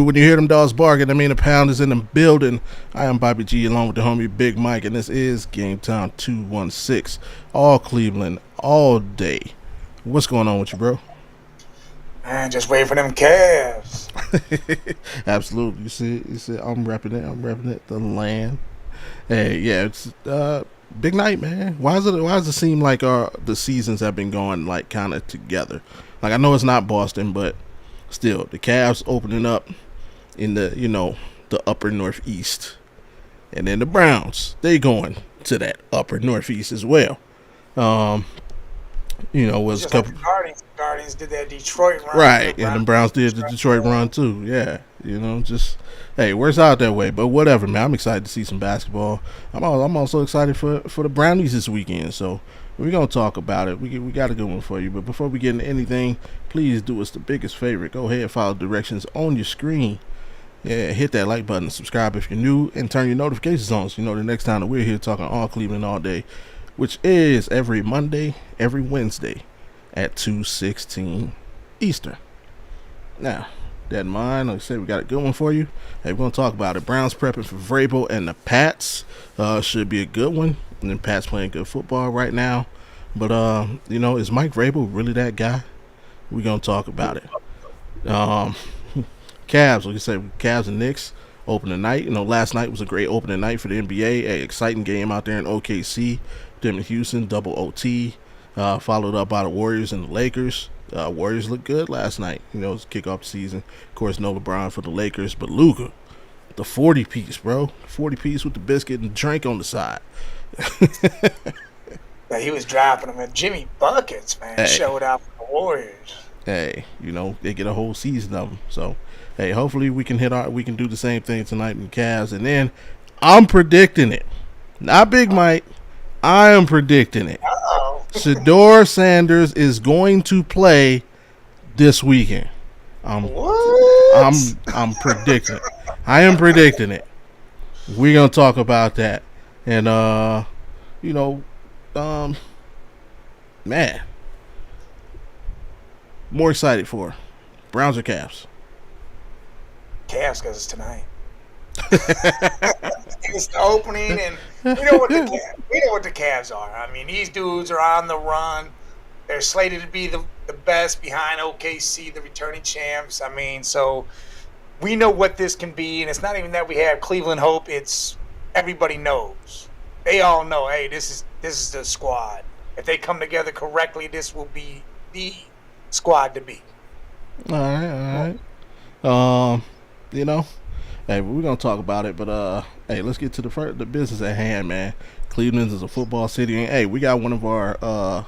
When you hear them dogs barking, I mean the pound is in the building. I am Bobby G along with the homie Big Mike, and this is GameTime216. All Cleveland, all day. What's going on with you, bro? Man, just wait for them Cavs. Absolutely. You see, I'm repping it. The land. Hey, yeah, it's big night, man. Why does it seem like the seasons have been going like kind of together? Like I know it's not Boston, but still, the Cavs opening up in the upper northeast, and then the Browns they going to that upper northeast as well. Was a couple. Like Guardians did that Detroit run, right? And the Browns did the Detroit run too. Yeah, just hey, works out that way. But whatever, man. I'm excited to see some basketball. I'm also excited for the Brownies this weekend. So we're gonna talk about it. We got a good one for you. But before we get into anything, please do us the biggest favor. Go ahead and follow the directions on your screen. Yeah, hit that like button, subscribe if you're new, and turn your notifications on so you know the next time that we're here talking all Cleveland all day, which is every Monday, every Wednesday at 2:16 Eastern. Now, that in mind, like I said, we got a good one for you. Hey, we're going to talk about it. Browns prepping for Vrabel and the Pats. Should be a good one. And then Pats playing good football right now. But, is Mike Vrabel really that guy? We're going to talk about it. Cavs, like I said, Cavs and Knicks open tonight. Last night was a great opening night for the NBA. An exciting game out there in OKC. Them in Houston, double OT. Followed up by the Warriors and the Lakers. Warriors looked good last night. It's kickoff season. Of course, no LeBron for the Lakers, but Luka, the 40-piece, bro. 40-piece with the biscuit and drink on the side. He was dropping them. And Jimmy Buckets, man, showed out for the Warriors. Hey, they get a whole season of them. So, hey, hopefully we can do the same thing tonight in the Cavs. And then I'm predicting it. Not Big Mike. I am predicting it. Uh-oh. Shedeur Sanders is going to play this weekend. What? I'm predicting it. I am predicting it. We're gonna talk about that. And man. More excited for Browns or Cavs? Cavs, because it's tonight. It's the opening, and we know what the Cavs are. I mean, these dudes are on the run. They're slated to be the best behind OKC, the returning champs. I mean, so we know what this can be, and it's not even that we have Cleveland hope. It's everybody knows. They all know. Hey, this is the squad. If they come together correctly, this will be the squad to beat. All right. Hey, we're gonna talk about it, but hey, let's get to the business at hand, man. Cleveland is a football city, and hey, we got one of our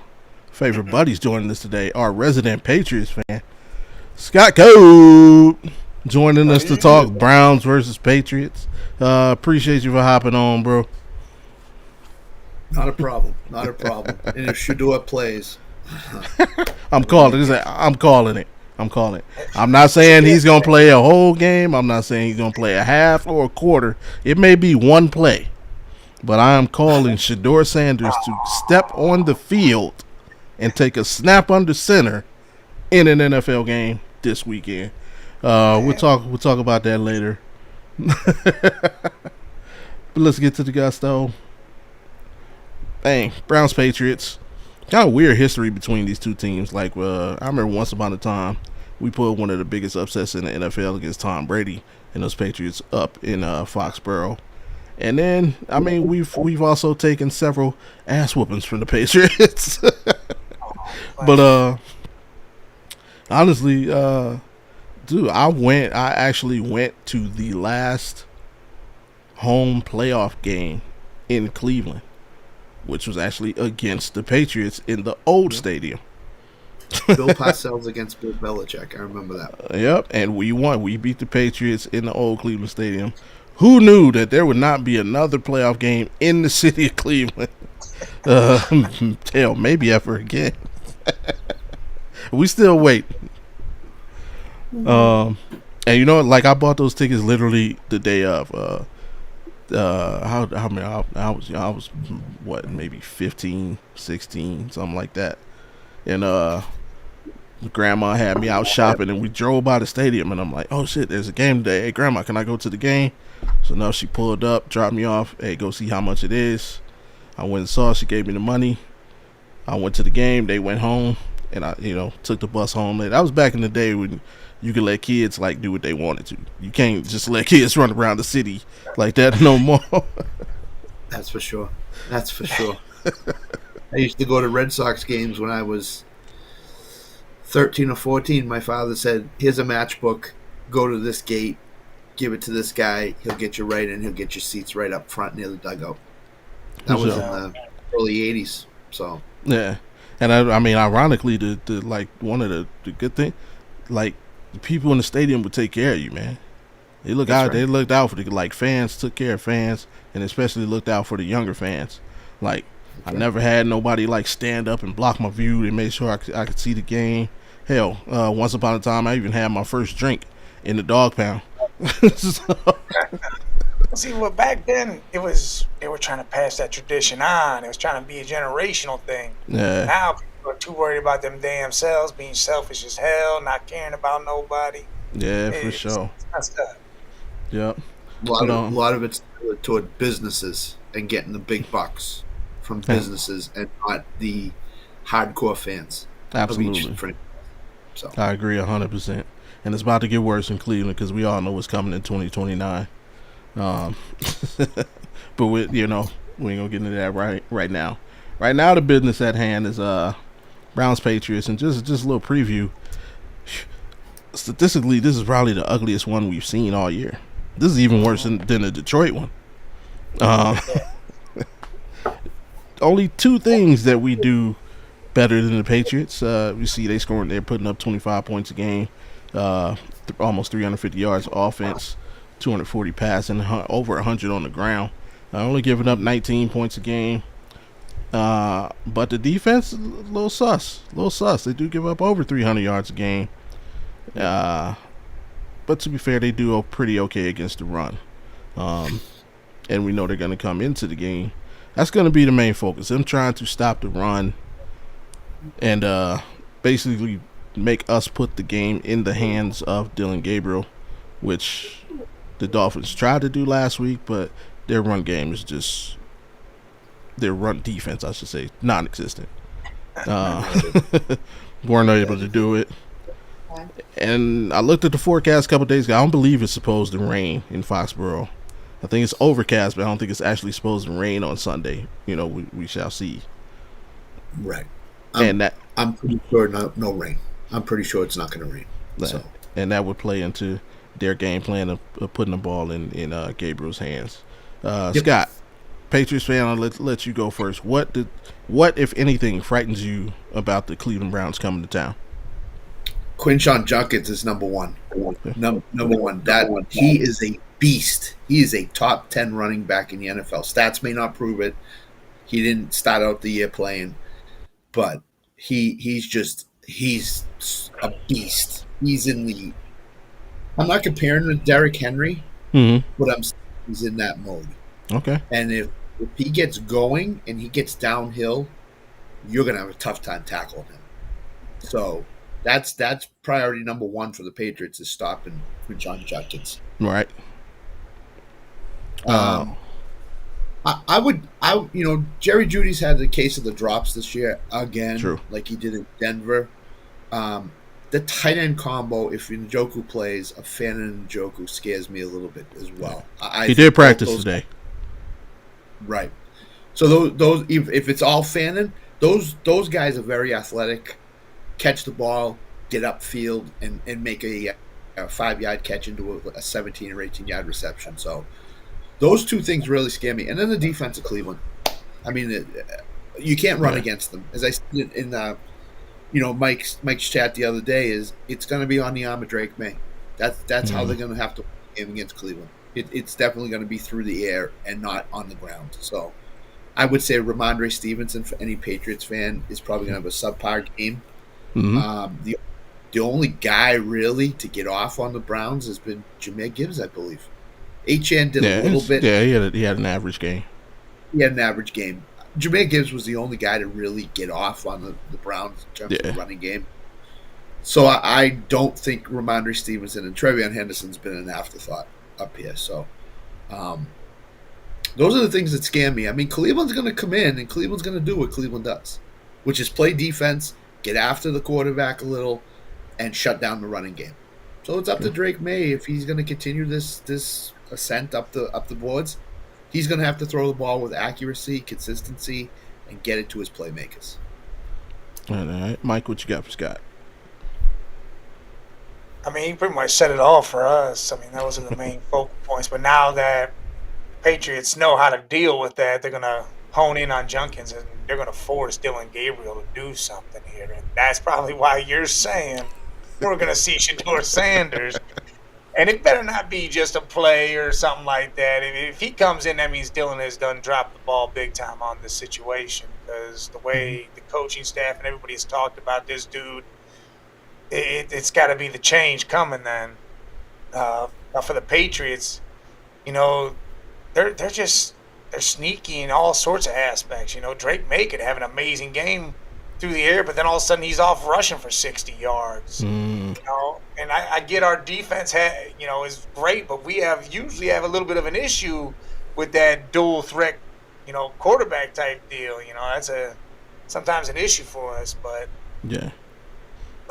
favorite buddies joining us today, our resident Patriots fan, Scott Cope, joining us to talk Browns versus Patriots. Appreciate you for hopping on, bro. Not a problem. And if Shedeur plays, I'm calling it. I'm not saying he's going to play a whole game. I'm not saying he's going to play a half or a quarter. It may be one play. But I am calling Shedeur Sanders to step on the field and take a snap under center in an NFL game this weekend. We'll talk about that later. But let's get to the gusto. Bang, Browns Patriots. Kind of weird history between these two teams. Like, I remember once upon a time we put one of the biggest upsets in the NFL against Tom Brady and those Patriots up in Foxborough. And then, I mean, we've also taken several ass whoopings from the Patriots. But honestly, dude, I actually went to the last home playoff game in Cleveland which was actually against the Patriots in the old stadium. Bill Parcells against Bill Belichick. I remember that. Yep, and we won. We beat the Patriots in the old Cleveland Stadium. Who knew that there would not be another playoff game in the city of Cleveland? Hell, maybe ever again. We still wait. And you know, like I bought those tickets literally the day of. How many? I was what, maybe 15, 16, something like that. And grandma had me out shopping, and we drove by the stadium, and I'm like, oh shit, there's a game today. Hey grandma, can I go to the game? So now she pulled up, dropped me off. Hey, go see how much it is. I went and saw. She gave me the money. I went to the game. They went home, and I, took the bus home. That was back in the day when you could let kids like do what they wanted to. You can't just let kids run around the city like that no more. That's for sure. That's for sure. I used to go to Red Sox games when I was 13 or 14. My father said, here's a matchbook. Go to this gate. Give it to this guy. He'll get you right in. He'll get your seats right up front near the dugout. That was in the early 80s. So yeah. And I mean, ironically, the like one of the good thing, like the people in the stadium would take care of you, man. They looked out. Right. They looked out for the fans. Took care of fans, and especially looked out for the younger fans. Like I never had nobody like stand up and block my view. They made sure I could see the game. Hell, once upon a time, I even had my first drink in the dog pound. See, well, back then they were trying to pass that tradition on. It was trying to be a generational thing. Yeah. Now people are too worried about them damn selves, being selfish as hell, not caring about nobody. Yeah, for sure. That's that. Yep. A lot of it's toward businesses and getting the big bucks from businesses and not the hardcore fans. Absolutely. So I agree 100%. And it's about to get worse in Cleveland because we all know what's coming in 2029. But we ain't gonna get into that right now. Right now, the business at hand is Browns Patriots, and just a little preview. Statistically, this is probably the ugliest one we've seen all year. This is even worse than the Detroit one. Only two things that we do better than the Patriots. We see they're putting up 25 points a game, almost 350 yards offense, 240 passing, over 100 on the ground. Only giving up 19 points a game. But the defense, a little sus. They do give up over 300 yards a game. But to be fair, they do pretty okay against the run. And we know they're going to come into the game. That's going to be the main focus. Them trying to stop the run and basically make us put the game in the hands of Dylan Gabriel, which the Dolphins tried to do last week, but their run game is just, their run defense, I should say, non-existent. Weren't able to do it. And I looked at the forecast a couple days ago. I don't believe it's supposed to rain in Foxborough. I think it's overcast, but I don't think it's actually supposed to rain on Sunday. We shall see. Right. I'm pretty sure no rain. I'm pretty sure it's not going to rain. So. And that would play into their game plan of putting the ball in Gabriel's hands. Yep. Scott, Patriots fan, I'll let you go first. What if anything frightens you about the Cleveland Browns coming to town? Quinshon Judkins is number one. Number one. He is a beast. He is a top 10 running back in the NFL. Stats may not prove it. He didn't start out the year playing, but he's a beast. He's in the. I'm not comparing him to Derrick Henry, but I'm saying he's in that mode. Okay. And if he gets going and he gets downhill, you're gonna have a tough time tackling him. So that's priority number one for the Patriots is stopping Quinshon Judkins. Right. Jerry Jeudy's had the case of the drops this year again. True. Like he did in Denver. The tight end combo, if Njoku plays, a fan of Njoku scares me a little bit as well. He did practice today. Right. So those if it's all Fannin, those guys are very athletic, catch the ball, get upfield, and make a 5-yard catch into a 17 or 18-yard reception. So those two things really scare me. And then the defense of Cleveland. I mean, you can't run against them. As I said in Mike's chat the other day, is it's going to be on the arm of Drake May. That's how they're going to have to game against Cleveland. It's definitely going to be through the air and not on the ground. So I would say Ramondre Stevenson, for any Patriots fan, is probably going to have a subpar game. The only guy really to get off on the Browns has been Jahmyr Gibbs, I believe. Achane did a little bit. Yeah, he had an average game. He had an average game. Jahmyr Gibbs was the only guy to really get off on the Browns in terms of the running game. So I don't think Ramondre Stevenson and Trevion Henderson's been an afterthought up here. So those are the things that scare me. I mean, Cleveland's going to come in, and Cleveland's going to do what Cleveland does, which is play defense, get after the quarterback a little, and shut down the running game. So it's up to Drake May if he's going to continue this ascent up the boards. He's going to have to throw the ball with accuracy, consistency, and get it to his playmakers. All right. Mike, what you got for Scott? I mean, he pretty much said it all for us. I mean, that was the main focal points. But now that Patriots know how to deal with that, they're going to hone in on Junkins, and they're going to force Dylan Gabriel to do something here. And that's probably why you're saying we're going to see Shedeur Sanders. And it better not be just a play or something like that. If he comes in, that means Dylan has done dropped the ball big time on this situation, because the way the coaching staff and everybody has talked about this dude, it's got to be the change coming then. For the Patriots, they're sneaky in all sorts of aspects. Drake May could have an amazing game through the air, but then all of a sudden he's off rushing for 60 yards. And I get our defense is great, but we usually have a little bit of an issue with that dual threat, quarterback type deal. That's sometimes an issue for us. But yeah,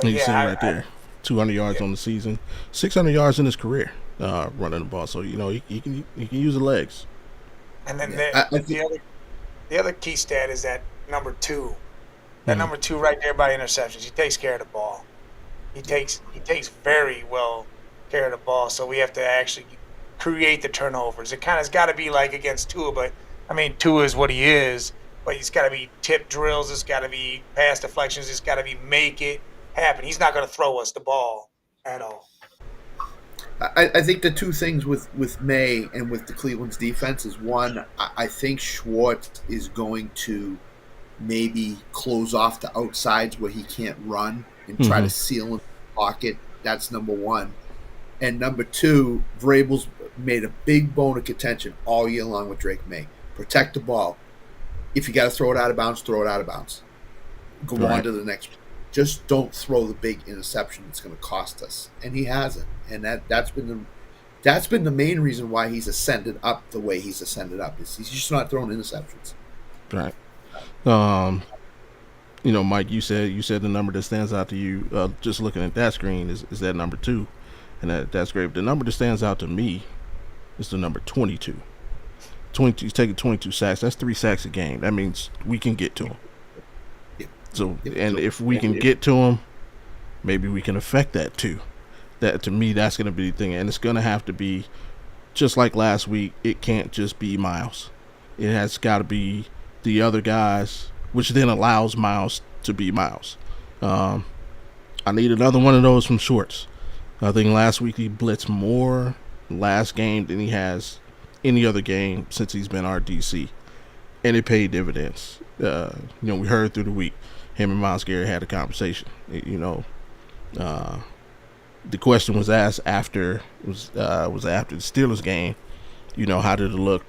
he's sitting right there, 200 yards on the season, 600 yards in his career running the ball. So he can use the legs. And then the other key stat is that number 2. That number 2 right there by interceptions. He takes care of the ball. He takes very well care of the ball. So we have to actually create the turnovers. It kind of has got to be like against Tua, but I mean Tua is what he is. But he's got to be tip drills. It's got to be pass deflections. It's got to be make it happen. He's not going to throw us the ball at all. I think the two things with May and with the Cleveland's defense is, one, I think Schwartz is going to maybe close off the outsides where he can't run and try to seal in the pocket. That's number one. And number 2, Vrabel's made a big bone of contention all year long with Drake May. Protect the ball. If you got to throw it out of bounds, throw it out of bounds. Go on to the next. Just don't throw the big interception that's going to cost us. And he hasn't. And that's been the main reason why he's ascended up the way he's ascended up. He's just not throwing interceptions. Right. Mike, you said the number that stands out to you, just looking at that screen, is that number 2, and that's great. But the number that stands out to me is the number 22. 22. He's taking 22 sacks. That's 3 sacks a game. That means we can get to him. So, and if we can get to him, maybe we can affect that too. That, to me, that's going to be the thing, and it's going to have to be just like last week. It can't just be Miles. It has got to be the other guys, which then allows Miles to be Miles. I need another one of those from Schwartz. I think last week he blitzed more last game than he has any other game since he's been our DC, and it paid dividends. We heard through the week him and Myles Garrett had a conversation. The question was asked after after the Steelers game. How did it look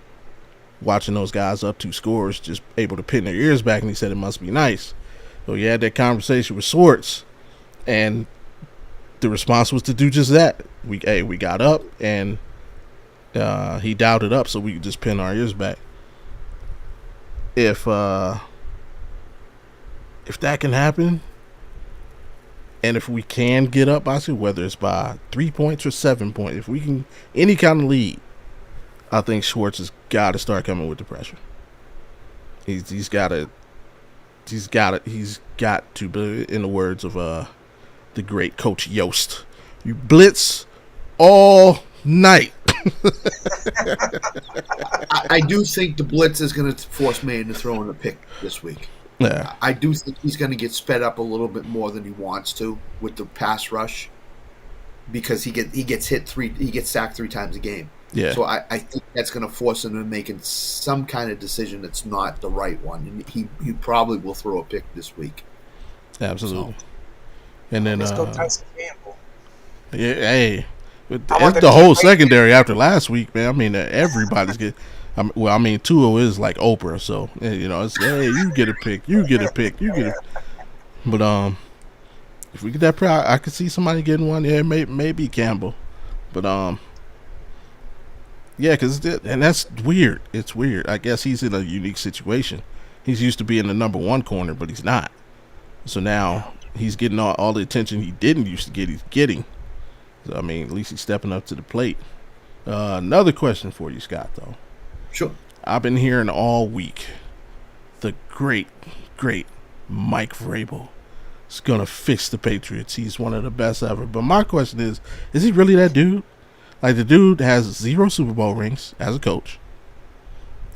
watching those guys up 2 scores, just able to pin their ears back? And he said it must be nice. So he had that conversation with Schwartz, and the response was to do just that. We got up, and he dialed it up so we could just pin our ears back. If that can happen, and if we can get up, I see, whether it's by 3 points or 7 points, if we can any kind of lead, I think Schwartz has got to start coming with the pressure. He's got to, in the words of the great Coach Yost, you blitz all night. I do think the blitz is going to force Mayen to throw in a pick this week. Yeah. I do think he's going to get sped up a little bit more than he wants to with the pass rush because he gets sacked 3 times a game. Yeah. So I think that's going to force him to making some kind of decision that's not the right one, and he probably will throw a pick this week. Absolutely. So, and then let's go Tyson Campbell. Yeah, hey, it's the whole secondary after last week, man. I mean, everybody's getting. Well, I mean, Tua is like Oprah, so you know, it's hey, you get a pick, you get a pick, you get a. But if we get that, I could see somebody getting one. Yeah, maybe Campbell, but yeah, and that's weird. It's weird. I guess he's in a unique situation. He's used to being the number 1 corner, but he's not. So now he's getting all the attention he didn't used to get. He's getting. So, I mean, at least he's stepping up to the plate. Another question for you, Scott, though. Sure. I've been hearing all week the great Mike Vrabel is going to fix the Patriots. He's one of the best ever. But my question is he really that dude? Like, the dude has 0 Super Bowl rings as a coach.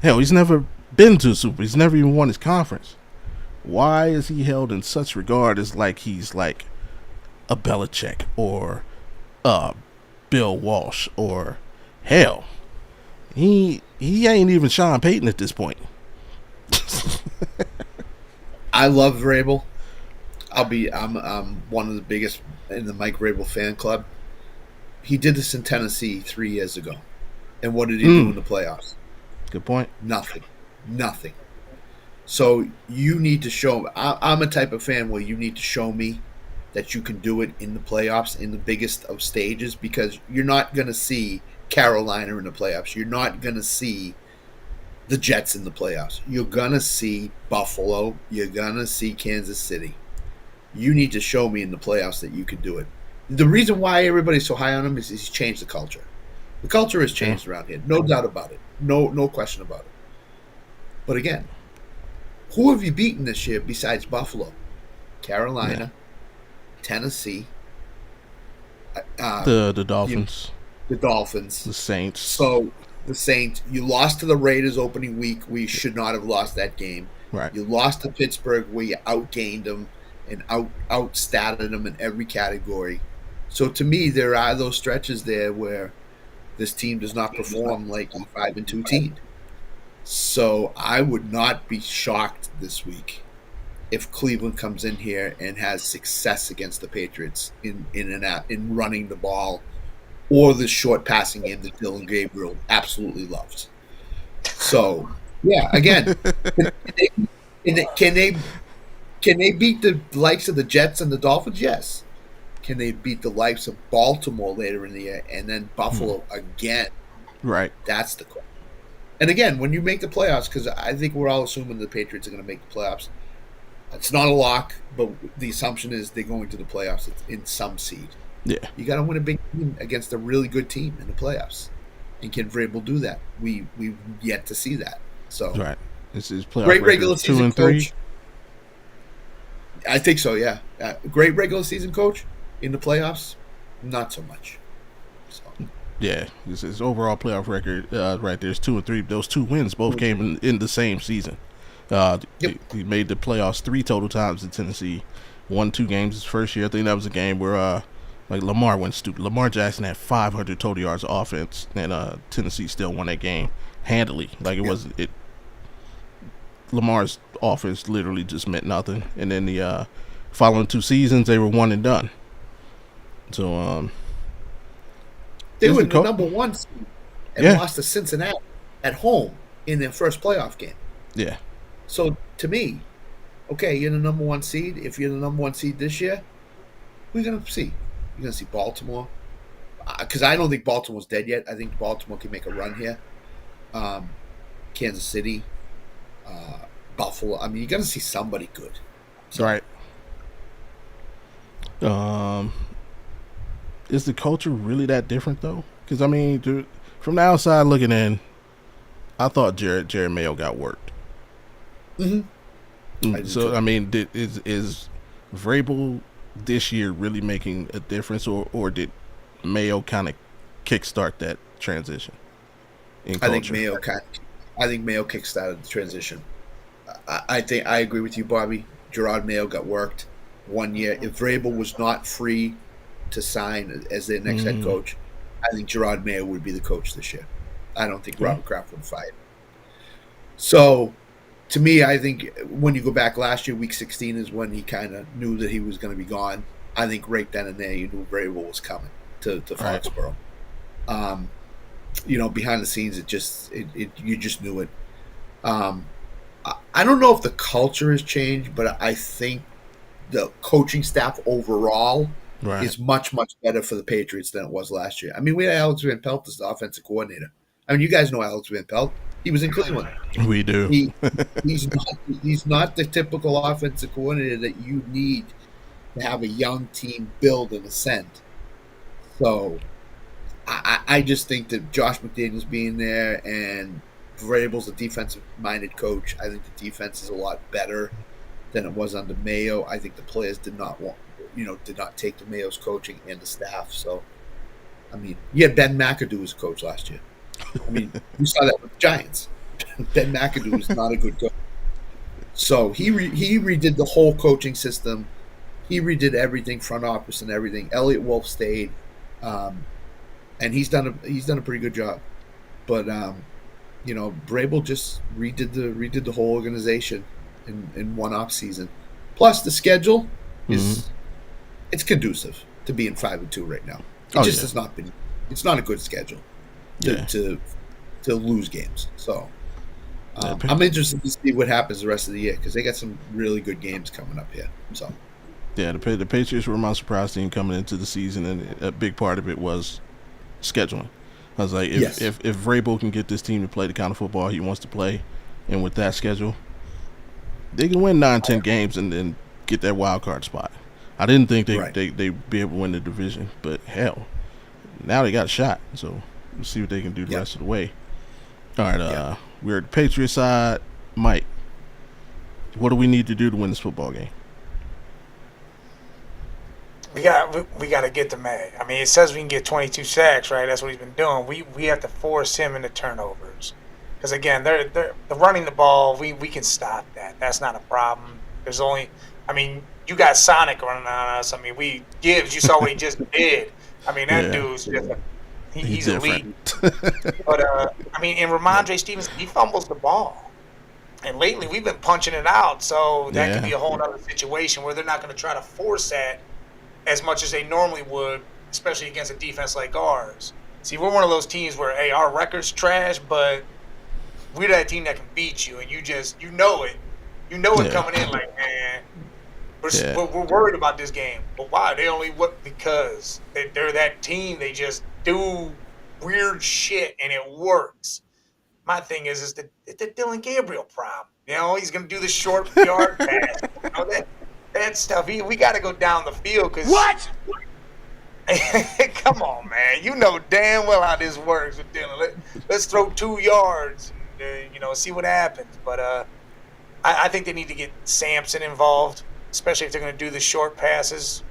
Hell, he's never been to a Super Bowl. He's never even won his conference. Why is he held in such regard as like he's like a Belichick or Bill Walsh or hell, he ain't even Sean Payton at this point. I love Vrabel. I'm one of the biggest in the Mike Vrabel fan club. He did this in Tennessee 3 years ago, and what did he do in the playoffs? Good point. Nothing. So you need to show. I'm a type of fan where you need to show me that you can do it in the playoffs, in the biggest of stages, because you're not going to see Carolina in the playoffs. You're not going to see the Jets in the playoffs. You're going to see Buffalo. You're going to see Kansas City. You need to show me in the playoffs that you can do it. The reason why everybody's so high on him is he's changed the culture. The culture has changed around here. No doubt about it. No question about it. But again, who have you beaten this year besides Buffalo? Carolina. Tennessee, the Dolphins, the Dolphins, the Saints. So the Saints, you lost to the Raiders opening week. We should not have lost that game. Right. You lost to Pittsburgh, where you outgained them and outstatted them in every category. So to me, there are those stretches there where this team does not perform like a 5-2 team. So I would not be shocked this week if Cleveland comes in here and has success against the Patriots in running the ball, or the short passing game that Dylan Gabriel absolutely loves. So, yeah, again, can they beat the likes of the Jets and the Dolphins? Yes. Can they beat the likes of Baltimore later in the year and then Buffalo again? Right. That's the question. And again, when you make the playoffs, because I think we're all assuming the Patriots are going to make the playoffs. It's not a lock, but the assumption is they're going to the playoffs in some seed. Yeah. You got to win a big team against a really good team in the playoffs. And can Vrabel do that? We've yet to see that. So right. This is playoff great regular season 2-3. coach. I think so, yeah. Great regular season coach in the playoffs, not so much. So. Yeah, his overall playoff record right there's 2-3. Those 2 wins both came in the same season. He made the playoffs 3 total times in Tennessee. Won 2 games his first year. I think that was a game where like Lamar went stupid. Lamar Jackson had 500 total yards of offense, and Tennessee still won that game handily. Like Lamar's offense literally just meant nothing. And then the following 2 seasons, they were one and done. So they were the number 1 seed and lost to Cincinnati at home in their first playoff game. Yeah. So to me, okay, you're the number 1 seed. If you're the number 1 seed this year, who are you going to see? You're going to see Baltimore. Because I don't think Baltimore's dead yet. I think Baltimore can make a run here. Kansas City, Buffalo. I mean, you're going to see somebody good. So. Right. Is the culture really that different, though? Because, I mean, dude, from the outside looking in, I thought Jared Mayo got worked. Mm-hmm. So, I mean, is Vrabel this year really making a difference, or did Mayo kind of kickstart that transition in I think culture? Mayo kickstarted the transition. I think I agree with you, Bobby. Gerard Mayo got worked 1 year. If Vrabel was not free to sign as their next head coach, I think Gerard Mayo would be the coach this year. I don't think Robert Kraft would fight. So, to me, I think when you go back last year, Week 16 is when he kind of knew that he was going to be gone. I think right then and there, you knew Vrabel was coming to Foxborough. Behind the scenes, you just knew it. I don't know if the culture has changed, but I think the coaching staff overall is much, much better for the Patriots than it was last year. I mean, we had Alex Van Pelt as the offensive coordinator. I mean, you guys know Alex Van Pelt. He was in Cleveland. We do. He's not the typical offensive coordinator that you need to have a young team build and ascend. So I just think that Josh McDaniels being there and Vrabel's a defensive-minded coach. I think the defense is a lot better than it was under Mayo. I think the players did not take to Mayo's coaching and the staff. So, I mean, you had Ben McAdoo as coach last year. I mean, we saw that with the Giants. Ben McAdoo is not a good coach. So he redid the whole coaching system. He redid everything, front office and everything. Elliot Wolf stayed, and he's done a pretty good job. But Vrabel just redid the whole organization in one off season. Plus, the schedule is it's conducive to being 5-2 right now. It has not been. It's not a good schedule to lose games. So I'm interested to see what happens the rest of the year because they got some really good games coming up here. So yeah, the Patriots were my surprise team coming into the season, and a big part of it was scheduling. I was like, if Vrabel can get this team to play the kind of football he wants to play, and with that schedule, they can win 9-10 games and then get that wild card spot. I didn't think they'd be able to win the division, but hell, now they got a shot. So we'll see what they can do the rest of the way. All right, we're at the Patriots side. Mike, what do we need to do to win this football game? We got to get to May. I mean, it says we can get 22 sacks, right? That's what he's been doing. We have to force him into turnovers. Because, again, they're running the ball. We can stop that. That's not a problem. There's only – I mean, you got Sonic running on us. I mean, Gibbs, you saw what he just did. I mean, that dude's just – he's elite. But, I mean, and Ramondre Stevenson, he fumbles the ball. And lately we've been punching it out. So that could be a whole other situation where they're not going to try to force that as much as they normally would, especially against a defense like ours. See, we're one of those teams where, hey, our record's trash, but we're that team that can beat you, and you know it. You know it coming in like, man, we're worried about this game. But why? Because they're that team. They just do weird shit, and it works. My thing is the Dylan Gabriel problem. You know, he's going to do the short yard pass. You know, that stuff. We got to go down the field because what? Come on, man. You know damn well how this works with Dylan. Let's throw 2 yards and see what happens. But I think they need to get Sampson involved, especially if they're going to do the short passes.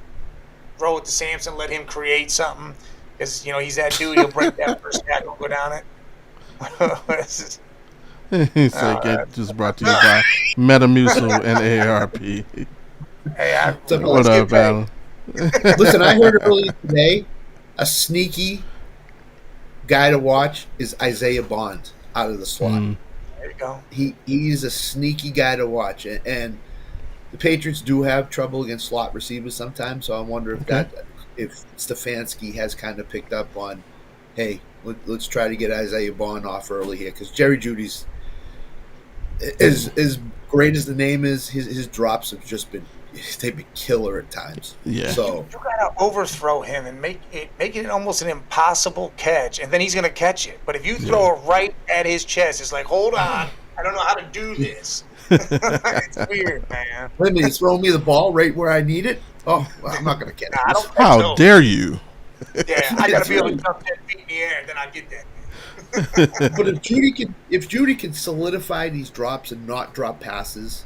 Throw it to Sampson, let him create something because he's that dude. He'll break that first tackle and go down it. It's like just brought to you by Metamucil and AARP. Hey, what up, Alan? Listen, I heard earlier today a sneaky guy to watch is Isaiah Bond out of the slot. There you go. He's a sneaky guy to watch, and the Patriots do have trouble against slot receivers sometimes. So I wonder if Stefanski has kind of picked up on, hey, let's try to get Isaiah Bond off early here because Jerry Jeudy's as great as the name is, his drops have just been killer at times. Yeah. So you gotta overthrow him and make it almost an impossible catch, and then he's gonna catch it. But if you throw it right at his chest, it's like, hold on, I don't know how to do this. It's weird, man. Wait a minute, he's throwing me the ball right where I need it. Oh, well, I'm not gonna catch it. How dare you? Yeah, I gotta be able to jump 10 feet in the air, and then I get that. But if Jeudy can solidify these drops and not drop passes,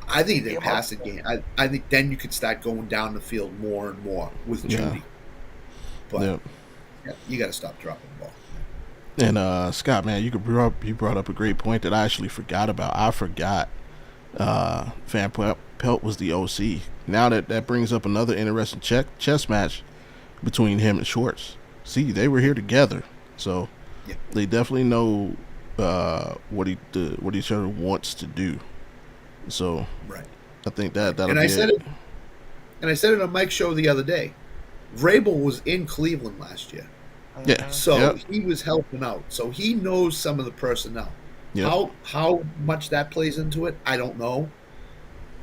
I think the passing game. I think then you could start going down the field more and more with Jeudy. But You got to stop dropping the ball. And Scott, man, you brought up a great point that I actually forgot about. I forgot Van Pelt was the OC. Now that brings up another interesting chess match between him and Schwartz. See, they were here together, so they definitely know what each other wants to do. So I think that'll and be I said it. And I said it on Mike's show the other day. Vrabel was in Cleveland last year. Yeah. So he was helping out. So he knows some of the personnel. Yep. How much that plays into it, I don't know.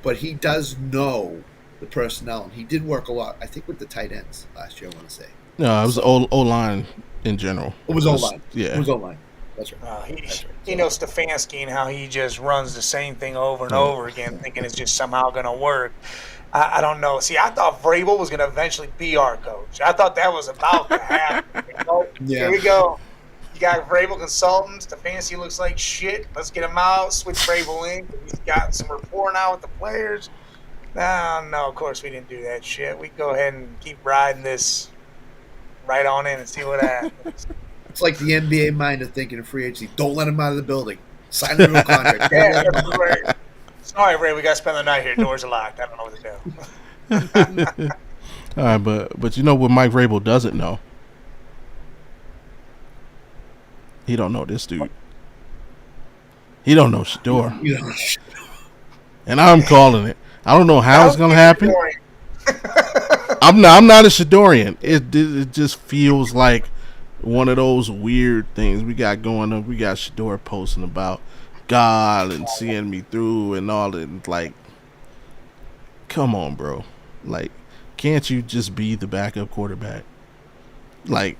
But he does know the personnel. And he did work a lot, I think, with the tight ends last year, I want to say. No, it was O-line in general. It was O-line. Yeah. It was O-line. That's right. He knows Stefanski and how he just runs the same thing over and over again, thinking it's just somehow going to work. I don't know. See, I thought Vrabel was going to eventually be our coach. I thought that was about to happen. Here we go. You got Vrabel consultants. Stefanski looks like shit. Let's get him out. Switch Vrabel in. He's got some rapport now with the players. No, of course we didn't do that shit. We go ahead and keep riding this right on in and see what happens. It's like the NBA mind of thinking of free agency. Don't let him out of the building. Sign him to a contract. Right. Sorry, Ray, we got to spend the night here. Doors are locked. I don't know what to do. All right, but you know what Mike Vrabel doesn't know? He don't know this dude. He don't know Shedeur. And I'm calling it. I don't know how it's gonna happen. I'm not a Shedeurian. It just feels like one of those weird things we got going on. We got Shedeur posting about God and seeing me through and all that. Like, come on, bro. Like, can't you just be the backup quarterback? Like,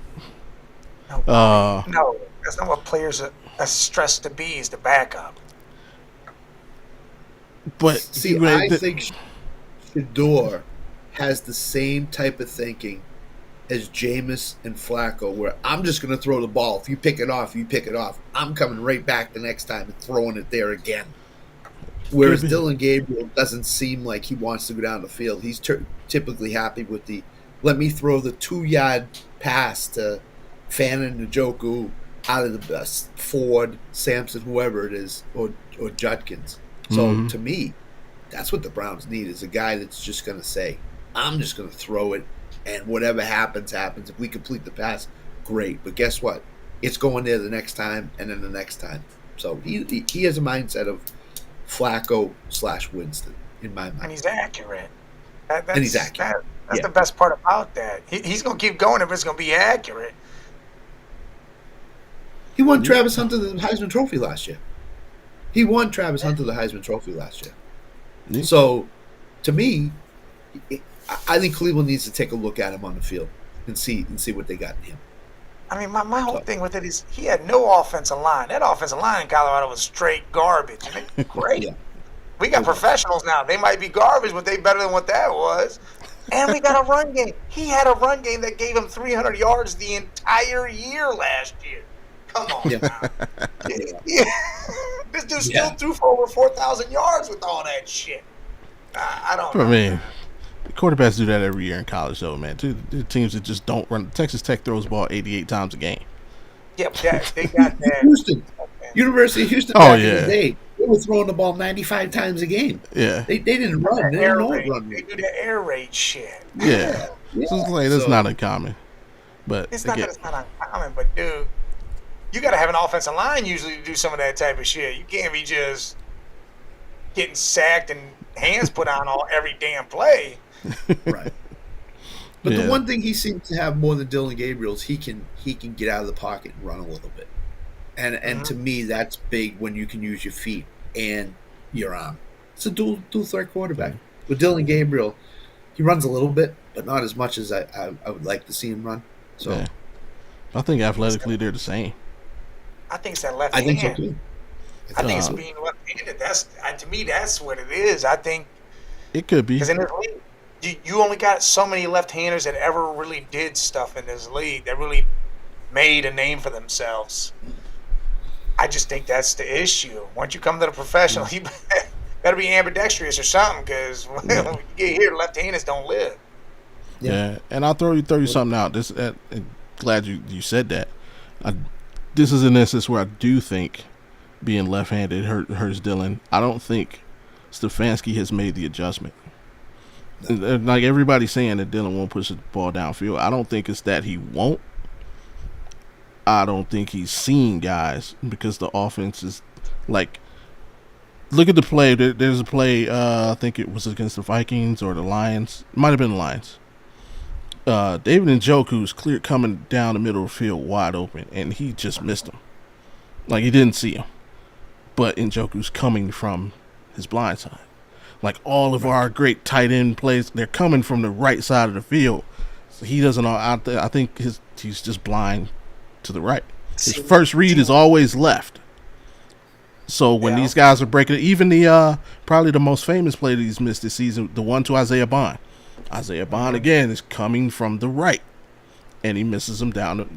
no, that's not what players are stressed to be. Is the backup. But see, I think Shedeur has the same type of thinking as Jameis and Flacco, where I'm just going to throw the ball. If you pick it off, you pick it off. I'm coming right back the next time and throwing it there again. Whereas Dylan Gabriel doesn't seem like he wants to go down the field. He's typically happy with the, let me throw the 2-yard pass to Fannin Njoku out of the Ford, Sampson, whoever it is, or Judkins. So to me, that's what the Browns need, is a guy that's just going to say, I'm just going to throw it, and whatever happens, happens. If we complete the pass, great. But guess what? It's going there the next time and then the next time. So he has a mindset of Flacco/Winston, in my mind. And he's accurate. And he's accurate. That's the best part about that. He's going to keep going if it's going to be accurate. He won Travis Hunter the Heisman Trophy last year. So, to me, I think Cleveland needs to take a look at him on the field and see what they got in him. I mean, my whole thing with it is he had no offensive line. That offensive line in Colorado was straight garbage. I mean, great. We got professionals now. They might be garbage, but they better than what that was. And we got a run game. He had a run game that gave him 300 yards the entire year last year. Come on now. This dude still threw for over 4,000 yards with all that shit. I don't know. I mean, quarterbacks do that every year in college, though, man. The teams that just don't run. Texas Tech throws the ball 88 times a game. Yep, they got that. Houston. University of Houston back in the day, they were throwing the ball 95 times a game. Yeah. They didn't run. They didn't know what run. They do the air raid shit. Yeah. So it's like, that's not uncommon. But it's not that it's not uncommon, but dude, you got to have an offensive line usually to do some of that type of shit. You can't be just getting sacked and hands put on every damn play. Right. But the one thing he seems to have more than Dylan Gabriel is he can get out of the pocket and run a little bit. And to me, that's big when you can use your feet and your arm. It's a dual threat quarterback. With Dylan Gabriel, he runs a little bit, but not as much as I would like to see him run. So I think athletically they're the same. I think it's that left hand. I think so too. I think it's being left-handed. To me, that's what it is. I think it could be. Because in this league, you only got so many left-handers that ever really did stuff in this league that really made a name for themselves. I just think that's the issue. Once you come to the professional, you better be ambidextrous or something, because when you get here, left-handers don't live. Yeah, and I'll throw you something out. glad you said that. This is an instance where I do think being left-handed hurts Dylan. I don't think Stefanski has made the adjustment. Like everybody's saying that Dylan won't push the ball downfield. I don't think it's that he won't. I don't think he's seen guys because the offense is like. Look at the play. There's a play. I think it was against the Vikings or the Lions. It might have been the Lions. David Njoku's clear coming down the middle of the field wide open, and he just missed him. Like he didn't see him, but Njoku's coming from his blind side. Like all of our great tight end plays, they're coming from the right side of the field. So he doesn't know. I think he's just blind to the right. His first read is always left. So when these guys are breaking it, even the probably the most famous play that he's missed this season, the one to Isaiah Bond. Isaiah Bond again is coming from the right, and he misses him down,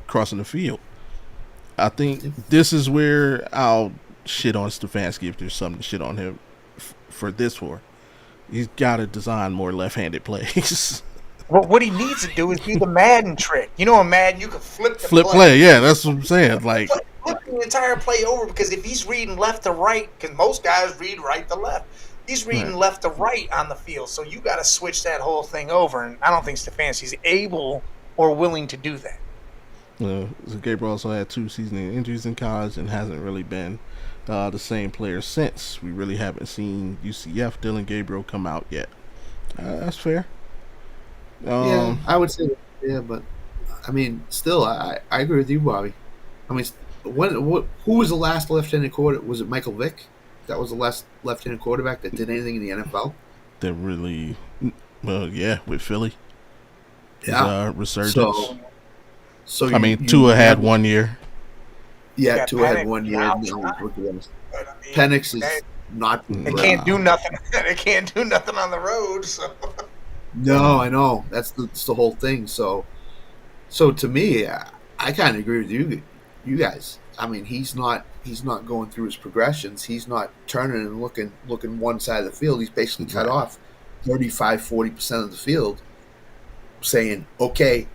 crossing the field. I think this is where I'll shit on Stefanski if there's something to shit on him for this for. He's got to design more left-handed plays. Well, what he needs to do is do the Madden trick. You know, in Madden, you can flip the play. Yeah, that's what I'm saying. Like flip the entire play over, because if he's reading left to right, because most guys read right to left, he's reading left to right on the field. So you got to switch that whole thing over, and I don't think Stefanski's able or willing to do that. Gabriel also had 2 season injuries in college and hasn't really been the same player since. We really haven't seen UCF Dylan Gabriel come out yet. That's fair. Yeah, I would say, but I mean, still, I agree with you, Bobby. I mean, who was the last left-handed quarterback? Was it Michael Vick? That was the last left-handed quarterback that did anything in the NFL? That really, with Philly. Yeah, resurgence. So I mean, Tua had 1 year. Yeah, Tua had 1 year. Penix is not. They can't do nothing. They can't do nothing on the road. So. No, I know. That's the whole thing. So to me, I kind of agree with you guys. I mean, he's not going through his progressions. He's not turning and looking one side of the field. He's basically cut off 35-40% of the field, saying, okay,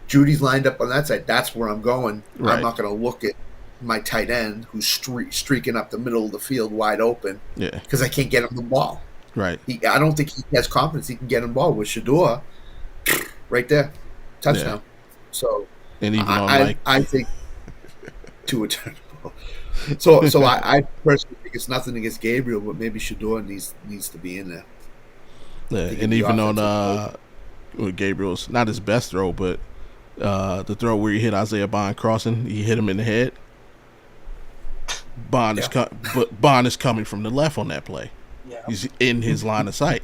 Judy's lined up on that side. That's where I'm going. Right. I'm not going to look at my tight end who's streaking up the middle of the field wide open because I can't get him the ball. Right. I don't think he has confidence he can get him the ball with Shedeur right there. Touchdown. Yeah. So and even I think to a touchdown. So I personally think it's nothing against Gabriel, but maybe Shedeur needs to be in there. Yeah, and even on Gabriel's not his best throw, but the throw where he hit Isaiah Bond crossing, he hit him in the head. Bond is coming from the left on that play. Yeah. He's in his line of sight.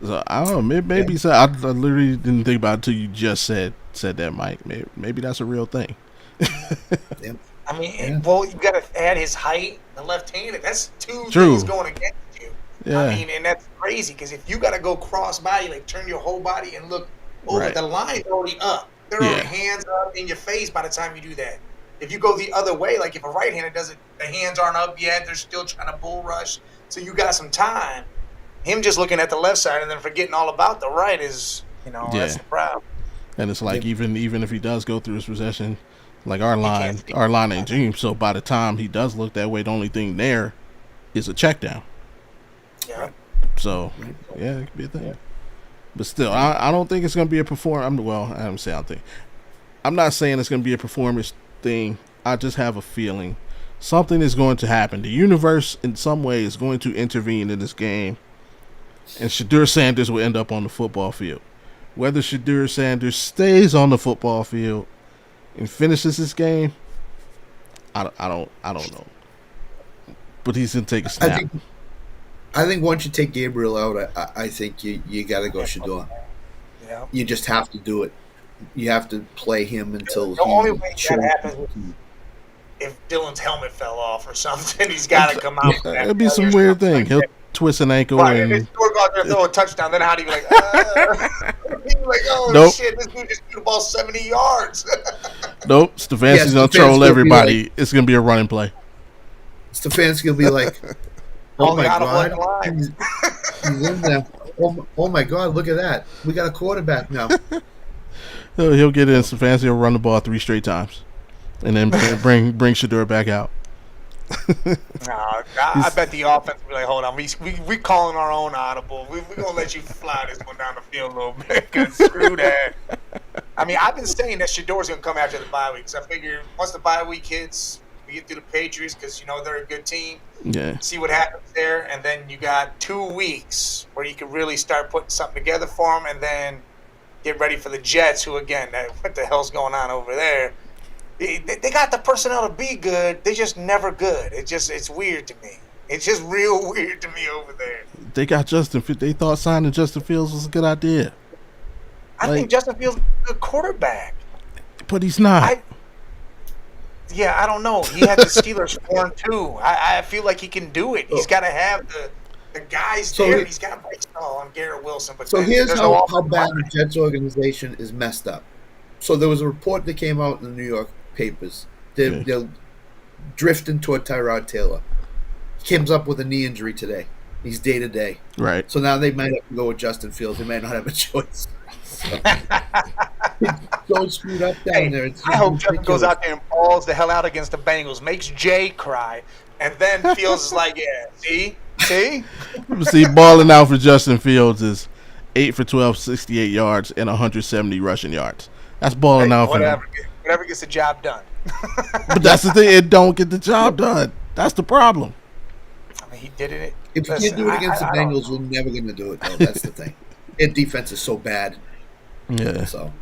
So I don't know. Maybe so. I literally didn't think about it until you just said that, Mike. Maybe that's a real thing. I mean, well, you got to add his height, the left-handed. That's two things going against you. Yeah. I mean, and that's crazy because if you got to go cross body, like turn your whole body and look over, the line's already up. They're already hands up in your face by the time you do that. If you go the other way, like if a right-hander does it, the hands aren't up yet. They're still trying to bull rush. So you got some time. Him just looking at the left side and then forgetting all about the right is, that's the problem. And it's like even if he does go through his possession, like our line ain't James. So by the time he does look that way, the only thing there is a check down. Yeah. So it could be a thing. But still, I don't think it's going to be a performance. I'm not saying it's going to be a performance thing. I just have a feeling something is going to happen. The universe, in some way, is going to intervene in this game, and Shedeur Sanders will end up on the football field. Whether Shedeur Sanders stays on the football field and finishes this game, I don't know. But he's going to take a snap. I think once you take Gabriel out, I think you got to go Shedeur. Yeah. You just have to do it. You have to play him until the only way that happens if Dylan's helmet fell off or something. He's got to come out. It'd be some weird thing. He'll twist an ankle and go out there throw a touchdown. Then how do you be like? Oh shit! This dude just threw the ball 70 yards. Nope. Stefanski's gonna troll everybody. It's gonna be a running play. Stefanski will be like, "Oh my god, he's in there. Oh my god, look at that. We got a quarterback now." He'll get in some fancy. He'll run the ball 3 straight times, and then bring Shedeur back out. I bet the offense will be like, hold on, we calling our own audible. We're going to let you fly this one down the field a little bit, because screw that. I mean, I've been saying that Shedeur's going to come after the bye week, because I figure once the bye week hits, we get through the Patriots, because, they're a good team. Yeah. See what happens there, and then you got 2 weeks where you can really start putting something together for them, and then get ready for the Jets, who, again, what the hell's going on over there? They got the personnel to be good. They just never good. It's weird to me. It's just real weird to me over there. They got Justin. They thought signing Justin Fields was a good idea. I think Justin Fields is a good quarterback. But he's not. I don't know. He had the Steelers 4-2. I feel like he can do it. He's got to have the guys there. He's got to install on Garrett Wilson. But here's how bad the Jets organization is messed up. So there was a report that came out in the New York papers. They're drifting toward Tyrod Taylor. He comes up with a knee injury today. He's day to day. Right. So now they might have to go with Justin Fields. They might not have a choice. So screwed up down there. I hope Justin goes out there and balls the hell out against the Bengals, makes Jay cry, and then Fields is like, see? See, balling out for Justin Fields is 8 for 12, 68 yards, and 170 rushing yards. That's balling out for him. Whatever gets the job done. But that's the thing. It don't get the job done. That's the problem. I mean, he did it. If you can't do it against the Bengals, you're never going to do it, though. That's the thing. Their defense is so bad. Yeah. So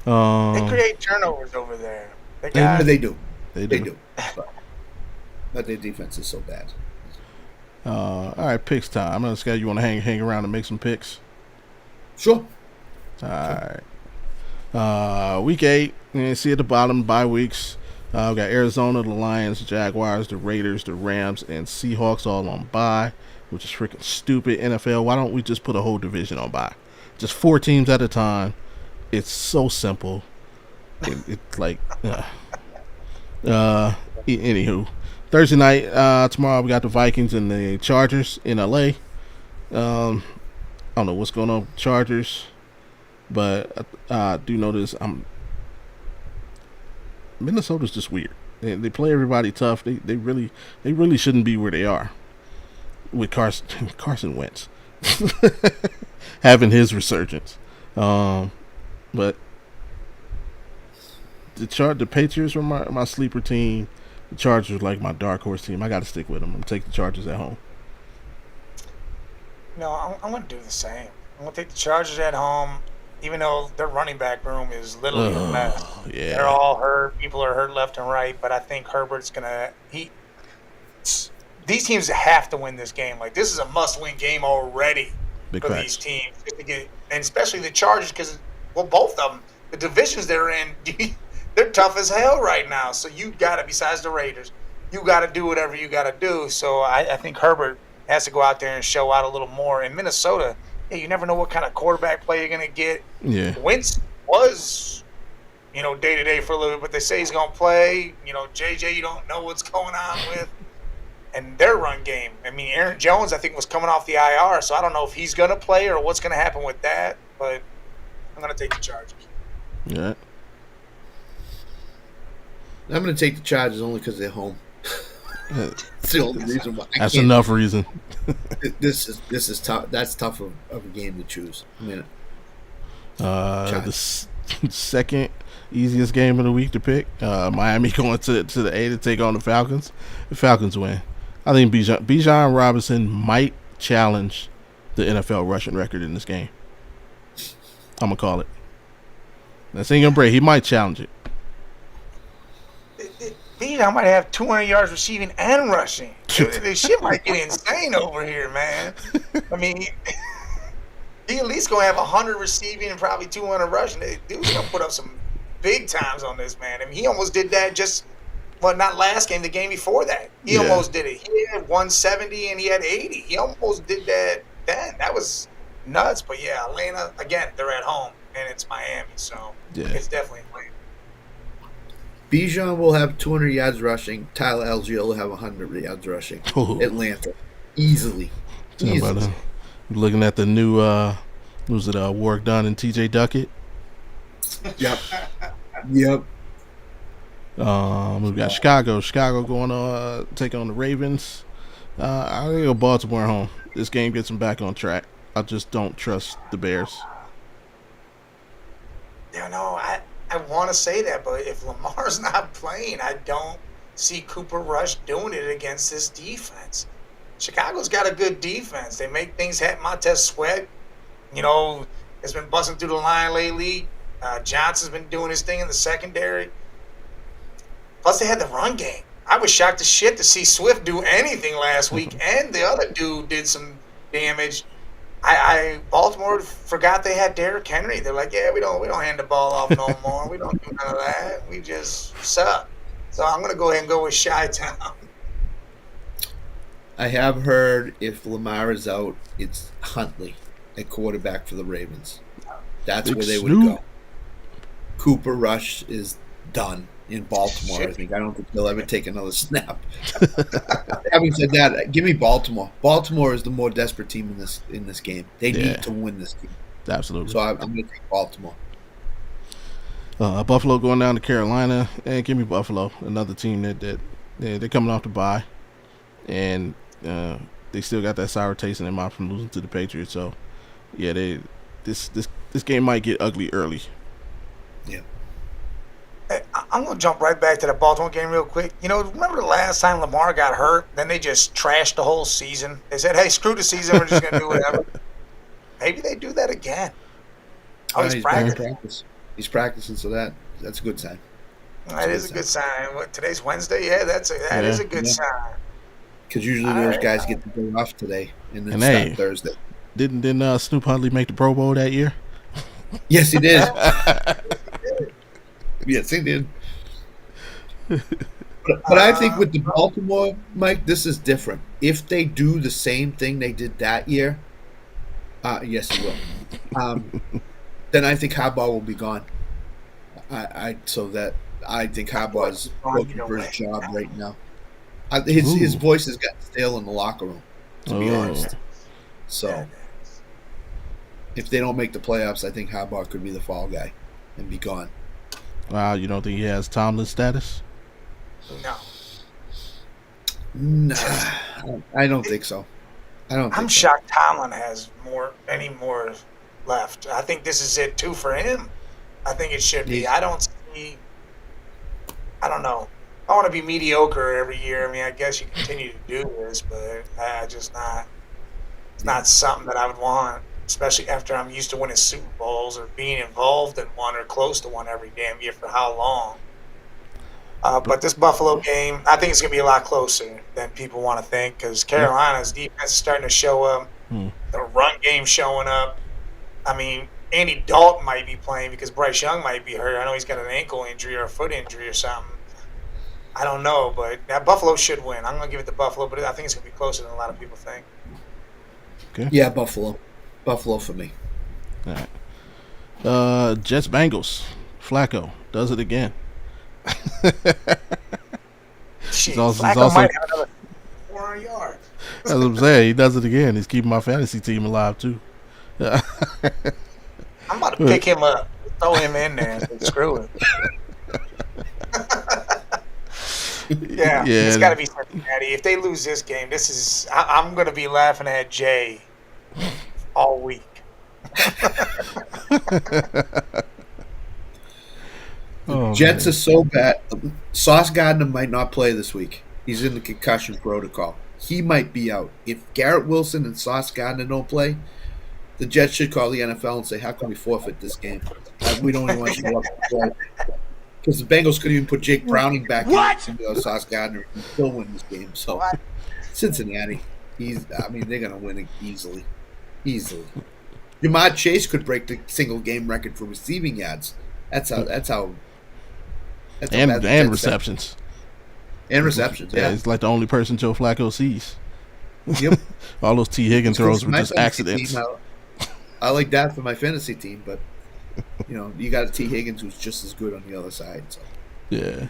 they create turnovers over there. They do. They do. But their defense is so bad. All right, picks time. I'm gonna schedule. You want to hang around and make some picks? Sure. All right. Week 8. You see at the bottom, bye weeks. We got Arizona, the Lions, the Jaguars, the Raiders, the Rams, and Seahawks all on bye, which is freaking stupid. NFL, why don't we just put a whole division on bye? Just 4 teams at a time. It's so simple. It's like, anywho. Thursday night, tomorrow we got the Vikings and the Chargers in LA. I don't know what's going on with Chargers, but I do know this. Minnesota's just weird. They play everybody tough. They really shouldn't be where they are with Carson Wentz having his resurgence. But the Patriots were my sleeper team. The Chargers are like my dark horse team. I got to stick with them. I'm going to take the Chargers at home. No, I'm going to do the same. I'm going to take the Chargers at home, even though their running back room is literally a mess. Yeah. They're all hurt. People are hurt left and right, but I think Herbert's going to these teams have to win this game. Like, this is a must-win game already for these teams. Just to get, and especially the Chargers, because, both of them, the divisions they're in, they're tough as hell right now. So you got to, besides the Raiders, you got to do whatever you got to do. So I think Herbert has to go out there and show out a little more. In Minnesota, you never know what kind of quarterback play you're going to get. Yeah. Wentz was, day-to-day for a little bit, but they say he's going to play. JJ, you don't know what's going on with. And their run game. I mean, Aaron Jones, I think, was coming off the IR, so I don't know if he's going to play or what's going to happen with that, but I'm going to take the Chargers. Yeah. I'm going to take the Chargers only because they're home. That's the only reason why. That's enough reason. This is tough. That's tough of a game to choose. I mean, the second easiest game of the week to pick. Miami going to the A to take on the Falcons. The Falcons win. I think Bijan Robinson might challenge the NFL rushing record in this game. I'm gonna call it. That's ain't gonna break. He might challenge it. Bijan might have 200 yards receiving and rushing. This shit might get insane over here, man. I mean, he at least gonna have 100 receiving and probably 200 rushing. Dude's gonna put up some big times on this, man. I mean, he almost did that not last game, the game before that. He almost did it. He had 170 and he had 80. He almost did that then. That was nuts. But yeah, Atlanta, again, they're at home and it's Miami, so it's definitely Atlanta. Bijan will have 200 yards rushing. Tyler Algier will have 100 yards rushing. Atlanta. Easily. Looking at the new, work done in TJ Duckett. Yep. Yep. We've got Chicago. Chicago going to take on the Ravens. I'm going to go Baltimore home. This game gets them back on track. I just don't trust the Bears. I want to say that, but if Lamar's not playing, I don't see Cooper Rush doing it against this defense. Chicago's got a good defense. They make things happen. Montez Sweat, has been busting through the line lately. Johnson's been doing his thing in the secondary. Plus, they had the run game. I was shocked as shit to see Swift do anything last week, and the other dude did some damage. Baltimore forgot they had Derrick Henry. They're like, yeah, we don't hand the ball off no more. We don't do none of that. We just suck. So I'm gonna go ahead and go with Chi-Town. I have heard if Lamar is out, it's Huntley at quarterback for the Ravens. That's Big where they Snoop. would go. Cooper Rush is done in Baltimore. I think. I don't think he'll ever take another snap. Having said that, give me Baltimore. Baltimore is the more desperate team in this game. They need to win this game. Absolutely. So I'm going to take Baltimore. Buffalo going down to Carolina. And give me Buffalo, another team that they're coming off the bye, and they still got that sour taste in their mouth from losing to the Patriots. So yeah, this game might get ugly early. Yeah. I'm going to jump right back to the Baltimore game real quick. Remember the last time Lamar got hurt? Then they just trashed the whole season. They said, hey, screw the season. We're just going to do whatever. Maybe they do that again. He's practicing. He's practicing, so that's a good sign. That is a good sign. What, today's Wednesday? Yeah, that is a good sign. Because usually those guys get the day off today and then start Thursday. Didn't Snoop Huntley make the Pro Bowl that year? Yes, he did. Yes, he did. But I think with the Baltimore, Mike, this is different. If they do the same thing they did that year, yes, he will. Then I think Harbaugh will be gone. I think Harbaugh is looking for his job right now. His voice has gotten stale in the locker room, to be honest. So if they don't make the playoffs, I think Harbaugh could be the fall guy and be gone. Wow, you don't think he has Tomlin status? No. Nah, I don't think so. I'm shocked Tomlin has any more left. I think this is it too for him. I think it should be. I don't know. I want to be mediocre every year. I mean, I guess you continue to do this, but it's not something that I would want, especially after I'm used to winning Super Bowls or being involved in one or close to one every damn year for how long. But this Buffalo game, I think it's going to be a lot closer than people want to think because Carolina's defense is starting to show up. The run game showing up. I mean, Andy Dalton might be playing because Bryce Young might be hurt. I know he's got an ankle injury or a foot injury or something. I don't know, but that Buffalo should win. I'm going to give it to Buffalo, but I think it's going to be closer than a lot of people think. Okay. Yeah, Buffalo. Buffalo for me. All right. Jets Bengals. Flacco does it again. Flacco might have another 400 yards. That's what I'm saying. He does it again. He's keeping my fantasy team alive too. I'm about to pick him up, throw him in there, and screw it. Yeah, it's got to be Cincinnati. If they lose this game, I'm going to be laughing at Jay all week. Jets are so bad. Sauce Gardner might not play this week. He's in the concussion protocol. He might be out. If Garrett Wilson and Sauce Gardner don't play, the Jets should call the NFL and say, how can we forfeit this game? We don't even want to show up to play. Because the Bengals could even put Jake Browning back in Sauce Gardner and still win this game. So Cincinnati, they're going to win it easily. Jamar Chase could break the single game record for receiving yards. That's how and receptions. And receptions, yeah. He's like the only person Joe Flacco sees. Yep. All those T. Higgins throws were just accidents. I like that for my fantasy team, but you got a T. Higgins who's just as good on the other side. So. Yeah.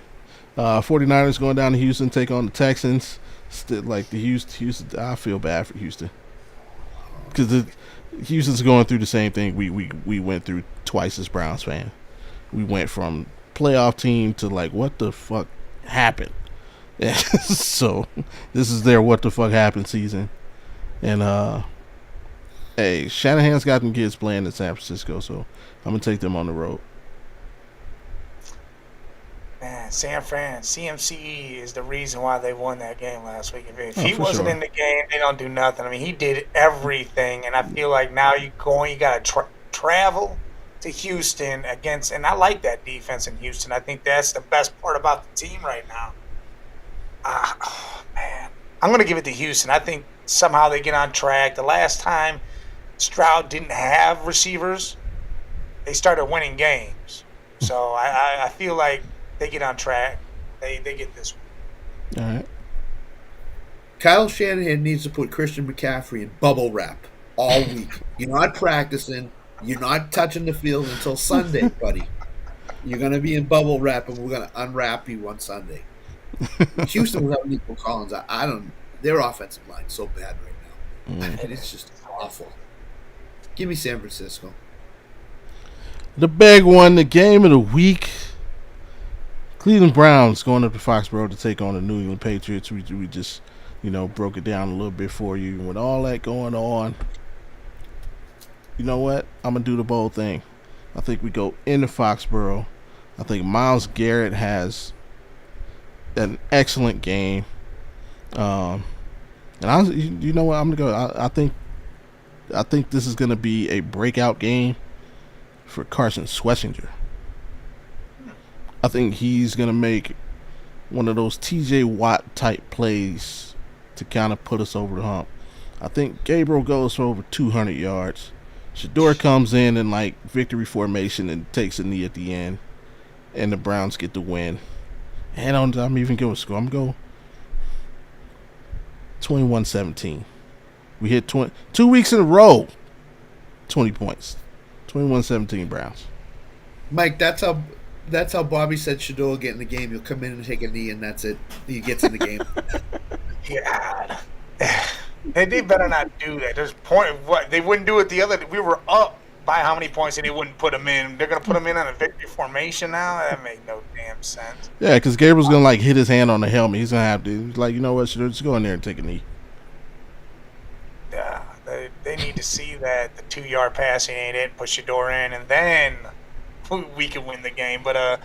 49ers going down to Houston, take on the Texans. Still, like the Houston, I feel bad for Houston because Houston's going through the same thing we went through twice as Browns fan. we went from playoff team to like what the fuck happened. So this is their what the fuck happened season, and hey, Shanahan's got them kids playing in San Francisco, so I'm gonna take them on the road. Man, San Fran, CMCE is the reason why they won that game last week. If he wasn't in the game, they don't do nothing. I mean, he did everything, and I feel like now you got to travel to Houston against, and I like that defense in Houston. I think that's the best part about the team right now. Oh, man. I'm going to give it to Houston. I think somehow they get on track. The last time Stroud didn't have receivers, they started winning games. So I feel like they get on track. They get this one. All right. Kyle Shanahan needs to put Christian McCaffrey in bubble wrap all week. You're not practicing. You're not touching the field until Sunday, buddy. You're going to be in bubble wrap, and we're going to unwrap you on Sunday. Houston without Nico Collins, I don't. Their offensive line's so bad right now, and it's just awful. Give me San Francisco. The big one, the game of the week. Cleveland Browns going up to Foxborough to take on the New England Patriots. We just, broke it down a little bit for you. And with all that going on, you know what? I'm going to do the bold thing. I think we go into Foxborough. I think Myles Garrett has an excellent game. And you know what? I'm going to go. I think this is going to be a breakout game for Carson Schwarzenegger. I think he's going to make one of those TJ Watt type plays to kind of put us over the hump. I think Gabriel goes for over 200 yards. Shedeur comes in like victory formation and takes a knee at the end. And the Browns get the win. And I'm even going to score. I'm going to go 21-17. We hit 2 weeks in a row. 20 points. 21-17 Browns. Mike, that's how Bobby said Shedeur will get in the game. He'll come in and take a knee, and that's it. He gets in the game. God. They better not do that. There's what they wouldn't do it the other. We were up by how many points, and they wouldn't put him in. They're gonna put him in on a victory formation now. That made no damn sense. Yeah, because Gabriel's gonna hit his hand on the helmet. He's gonna have to. He's like, you know what? Just go in there and take a knee. Yeah, they need to see that the 2-yard passing ain't it. Put Shedeur in, and then we can win the game. But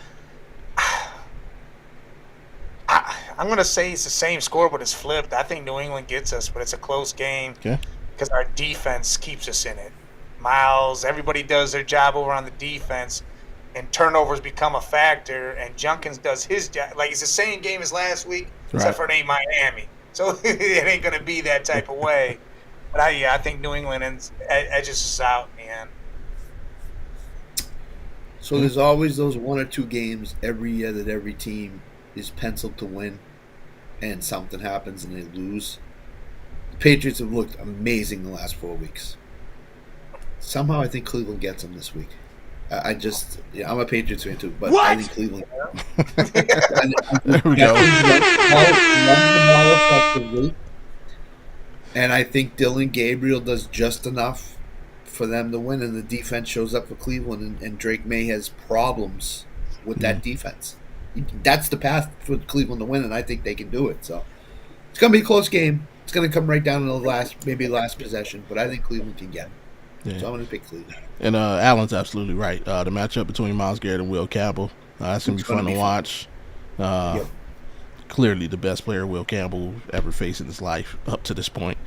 I'm going to say it's the same score, but it's flipped. I think New England gets us, but it's a close game because our defense keeps us in it. Miles, everybody does their job over on the defense, and turnovers become a factor, and Junkins does his job. Like, it's the same game as last week, except for it ain't Miami. So it ain't going to be that type of way. But I think New England edges us out, man. So there's always those 1 or 2 games every year that every team is penciled to win, and something happens and they lose. The Patriots have looked amazing the last 4 weeks. Somehow I think Cleveland gets them this week. I'm a Patriots fan too, but what? I think Cleveland. There we go. And I think Dylan Gabriel does just enough for them to win, and the defense shows up for Cleveland, and Drake May has problems with that defense. That's the path for Cleveland to win, and I think they can do it. So it's going to be a close game. It's going to come right down to the last possession, but I think Cleveland can get it. Yeah. So I'm going to pick Cleveland. And Alan's absolutely right. The matchup between Myles Garrett and Will Campbell, that's going to be fun to watch. Clearly the best player Will Campbell ever faced in his life up to this point.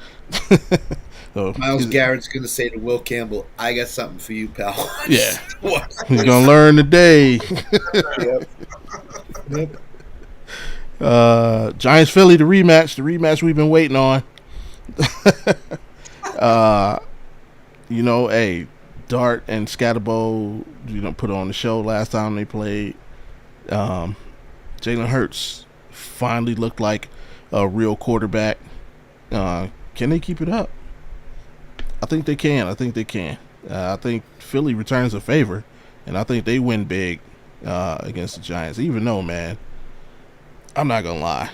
So, Myles Garrett's going to say to Will Campbell, I got something for you, pal. Yeah. He's going to learn today. Yep. Giants-Philly, the rematch we've been waiting on. Dart and Scatterbo, put on the show last time they played. Jalen Hurts finally looked like a real quarterback. Can they keep it up? I think they can. I think Philly returns a favor, and I think they win big against the Giants. Even though, man, I'm not gonna lie.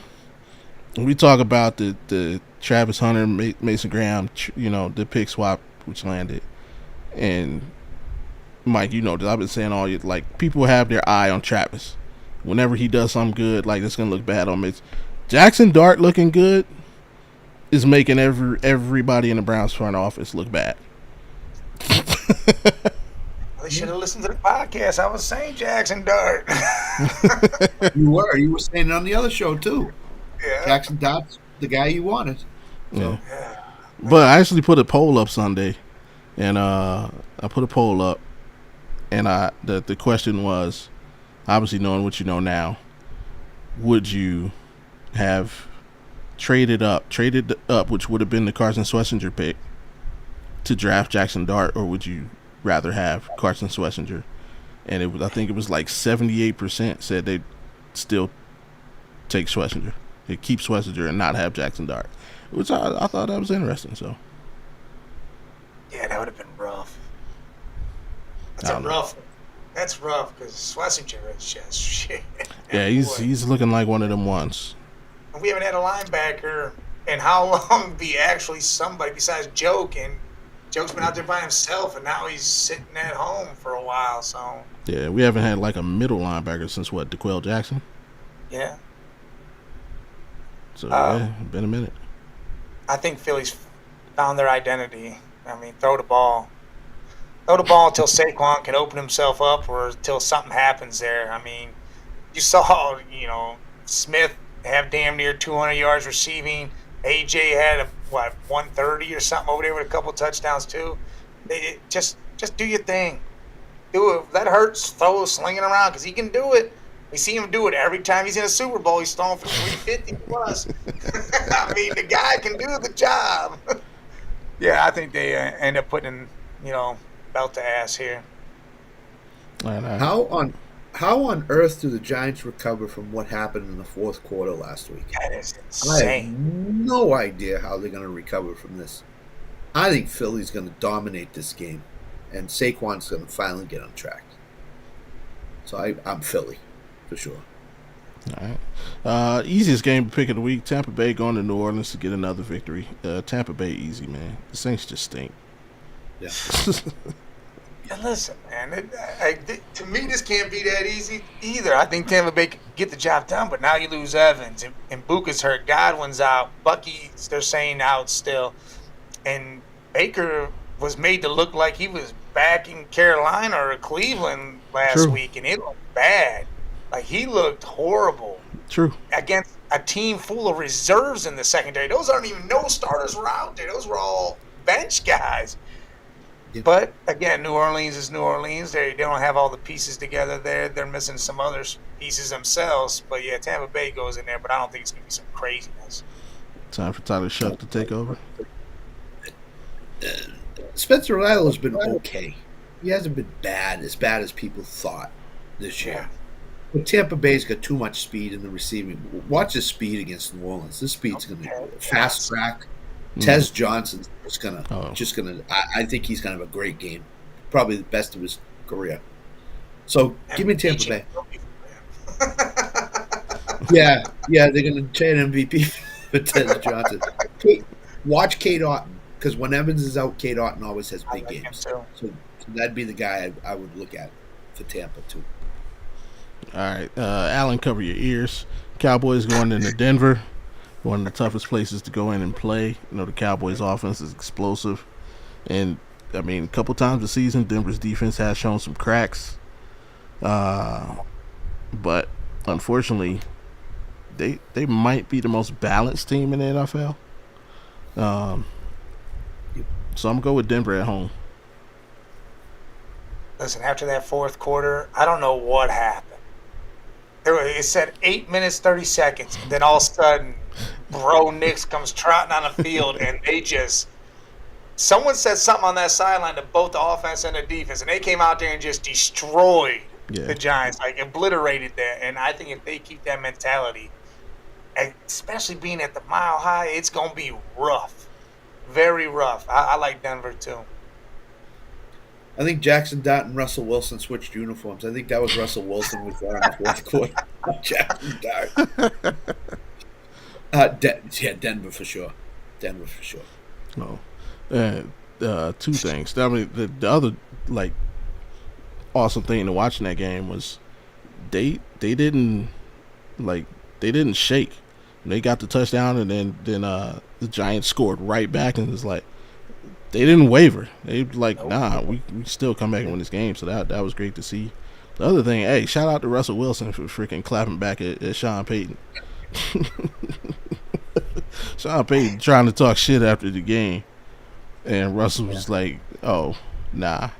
When we talk about the Travis Hunter, Mason Graham, the pick swap which landed, and Mike, you know this. I've been saying all you like. People have their eye on Travis. Whenever he does something good, like it's gonna look bad on me. Jackson Dart looking good is making everybody in the Browns front office look bad. They should have listened to the podcast. I was saying Jackson Dart. You were saying it on the other show too. Yeah. Jackson Dart's the guy you wanted. So. Yeah. But I actually put a poll up Sunday, and I put a poll up, and the question was, obviously knowing what you know now, would you have traded up, which would have been the Carson Schlesinger pick, to draft Jackson Dart, or would you rather have Carson Schlesinger? And I think it was like 78% said they'd still take Schlesinger. They'd keep Schlesinger and not have Jackson Dart, which I thought that was interesting. So yeah, that would have been rough. That's rough because Schlesinger is just shit. Yeah, he's looking like one of them ones. We haven't had a linebacker in how long be actually somebody besides Joke, and Joke's been out there by himself, and now he's sitting at home for a while. So yeah, we haven't had like a middle linebacker since what, DeQuell Jackson? Yeah. So yeah, been a minute. I think Philly's found their identity. I mean, throw the ball until Saquon can open himself up, or until something happens there. I mean, you saw, Smith have damn near 200 yards receiving. AJ had 130 or something over there with a couple touchdowns too. Just do your thing. Do it. Let Hurts throw slinging around because he can do it. We see him do it every time he's in a Super Bowl. He's throwing for 350 plus. I mean, the guy can do the job. Yeah, I think they end up putting, belt to ass here. How on earth do the Giants recover from what happened in the fourth quarter last week? That is insane. I have no idea how they're going to recover from this. I think Philly's going to dominate this game, and Saquon's going to finally get on track. So I'm Philly, for sure. All right. Easiest game pick of the week. Tampa Bay going to New Orleans to get another victory. Tampa Bay easy, man. The Saints just stink. Yeah. Yeah, listen, man. To me, this can't be that easy either. I think Tampa Bay can get the job done, but now you lose Evans, and Buka's hurt. Godwin's out. Bucky's, they're saying, out still. And Baker was made to look like he was back in Carolina or Cleveland last week, and it looked bad. Like, he looked horrible. True. Against a team full of reserves in the secondary. Those aren't even no starters were out there. Those were all bench guys. Yeah. But, again, New Orleans is New Orleans. They don't have all the pieces together there. They're missing some other pieces themselves. But, yeah, Tampa Bay goes in there, but I don't think it's going to be some craziness. Time for Tyler Shuck to take over. Spencer Rattler's been okay. He hasn't been as bad as people thought this year. But Tampa Bay's got too much speed in the receiving. Watch his speed against New Orleans. This speed's going to fast track. Tez Johnson's just gonna. I think he's gonna have a great game, probably the best of his career. So give me Tampa Bay. Yeah, they're gonna trade MVP for Tez Johnson. Watch Kate Otten, because when Evans is out, Kate Otten always has big games. So that'd be the guy I would look at for Tampa too. All right, Alan, cover your ears. Cowboys going into Denver. One of the toughest places to go in and play. The Cowboys' offense is explosive. And, I mean, a couple times this season, Denver's defense has shown some cracks. But, unfortunately, they might be the most balanced team in the NFL. So I'm going to go with Denver at home. Listen, after that fourth quarter, I don't know what happened. It said 8 minutes, 30 seconds. And then all of a sudden, Knicks comes trotting on the field, and someone said something on that sideline to both the offense and the defense, and they came out there and just destroyed the Giants, like obliterated that. And I think if they keep that mentality, especially being at the Mile High, it's going to be rough, very rough. I like Denver too. I think Jackson Dart and Russell Wilson switched uniforms. I think that was Russell Wilson was there in the fourth quarter. Jackson Dart. Denver for sure. Oh, two things. I mean, the other awesome thing to watch in that game was they didn't shake. They got the touchdown, and then the Giants scored right back, and it's like they didn't waver. They like, nah, we still come back and win this game. So that was great to see. The other thing, hey, shout out to Russell Wilson for freaking clapping back at Sean Payton. Sean Payton trying to talk shit after the game, and Russell was like, "Oh, nah."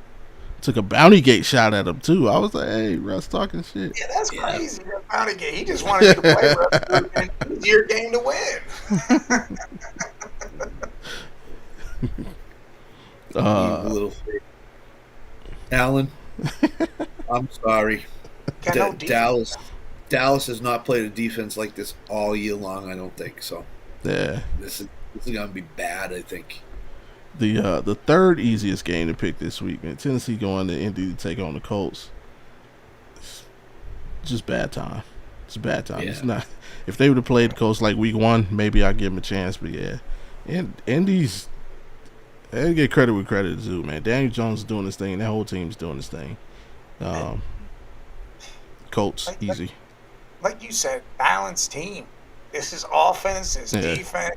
Took a bounty gate shot at him too. I was like, "Hey, Russ talking shit." Yeah, that's crazy. That bounty gate. He just wanted you to play, Russ, and it's your game to win. You little fake. Alan, I'm sorry. Dallas has not played a defense like this all year long. I don't think so. Yeah, this is gonna be bad. I think. The third easiest game to pick this week, man. Tennessee going to Indy to take on the Colts. It's just bad time. It's bad time. Yeah. It's not. If they would have played the Colts like week 1, maybe I'd give them a chance. But yeah, and Indy's. They get credit where credit is due, man. Daniel Jones is doing this thing. That whole team's doing this thing. Colts, easy. Like you said, balanced team. This is offense, this defense.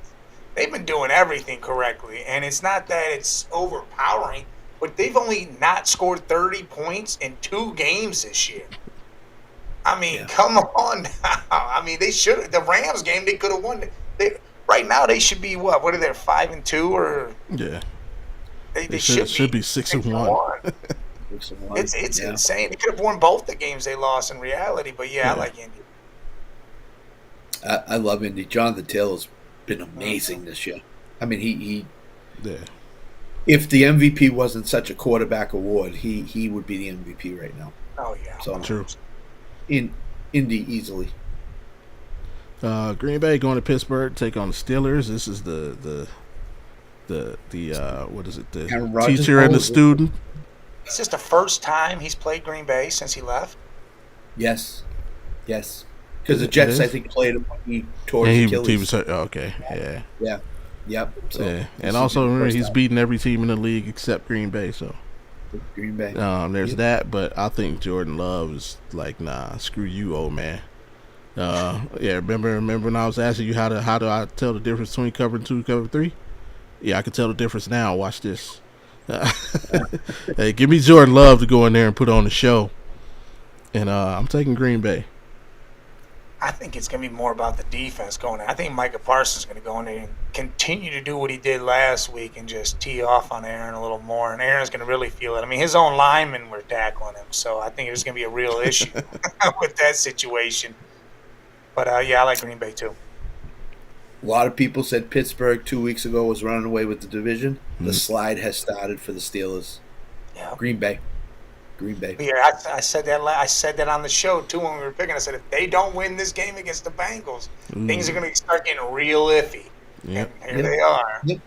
They've been doing everything correctly, and it's not that it's overpowering, but they've only not scored 30 points in 2 games this year. I mean, come on now. I mean, they should. The Rams game, they could have won. Right now, they should be what? What are they? 5-2 or? Yeah. They should be 6-1. It's insane. They could have won both the games they lost in reality, but I like Indy. I love Indy. Jonathan Taylor's been amazing this year. I mean, he if the MVP wasn't such a quarterback award, he would be the MVP right now. Oh yeah, so true. In Indy easily. Green Bay going to Pittsburgh, take on the Steelers. This is the what is it? The teacher and the student. It's just the first time he's played Green Bay since he left. Yes. Because the Jets, I think, played him when he tore his Achilles. Okay, yeah. Yep. So yeah, and also remember he's beaten every team in the league except Green Bay. So Green Bay. There's that, but I think Jordan Love is like, nah, screw you, old man. Remember when I was asking you how do I tell the difference between cover 2 and cover 3? Yeah, I can tell the difference now. Watch this. Hey, give me Jordan Love to go in there and put on the show, and I'm taking Green Bay. I think it's going to be more about the defense going in. I think Micah Parsons is going to go in there and continue to do what he did last week and just tee off on Aaron a little more. And Aaron's going to really feel it. I mean, his own linemen were tackling him. So I think there's going to be a real issue with that situation. But, I like Green Bay too. A lot of people said Pittsburgh 2 weeks ago was running away with the division. The slide has started for the Steelers. Yeah. Green Bay. Yeah, I said that. I said that on the show too when we were picking. I said if they don't win this game against the Bengals, things are going to start getting real iffy. Yep. And here they are. Yep.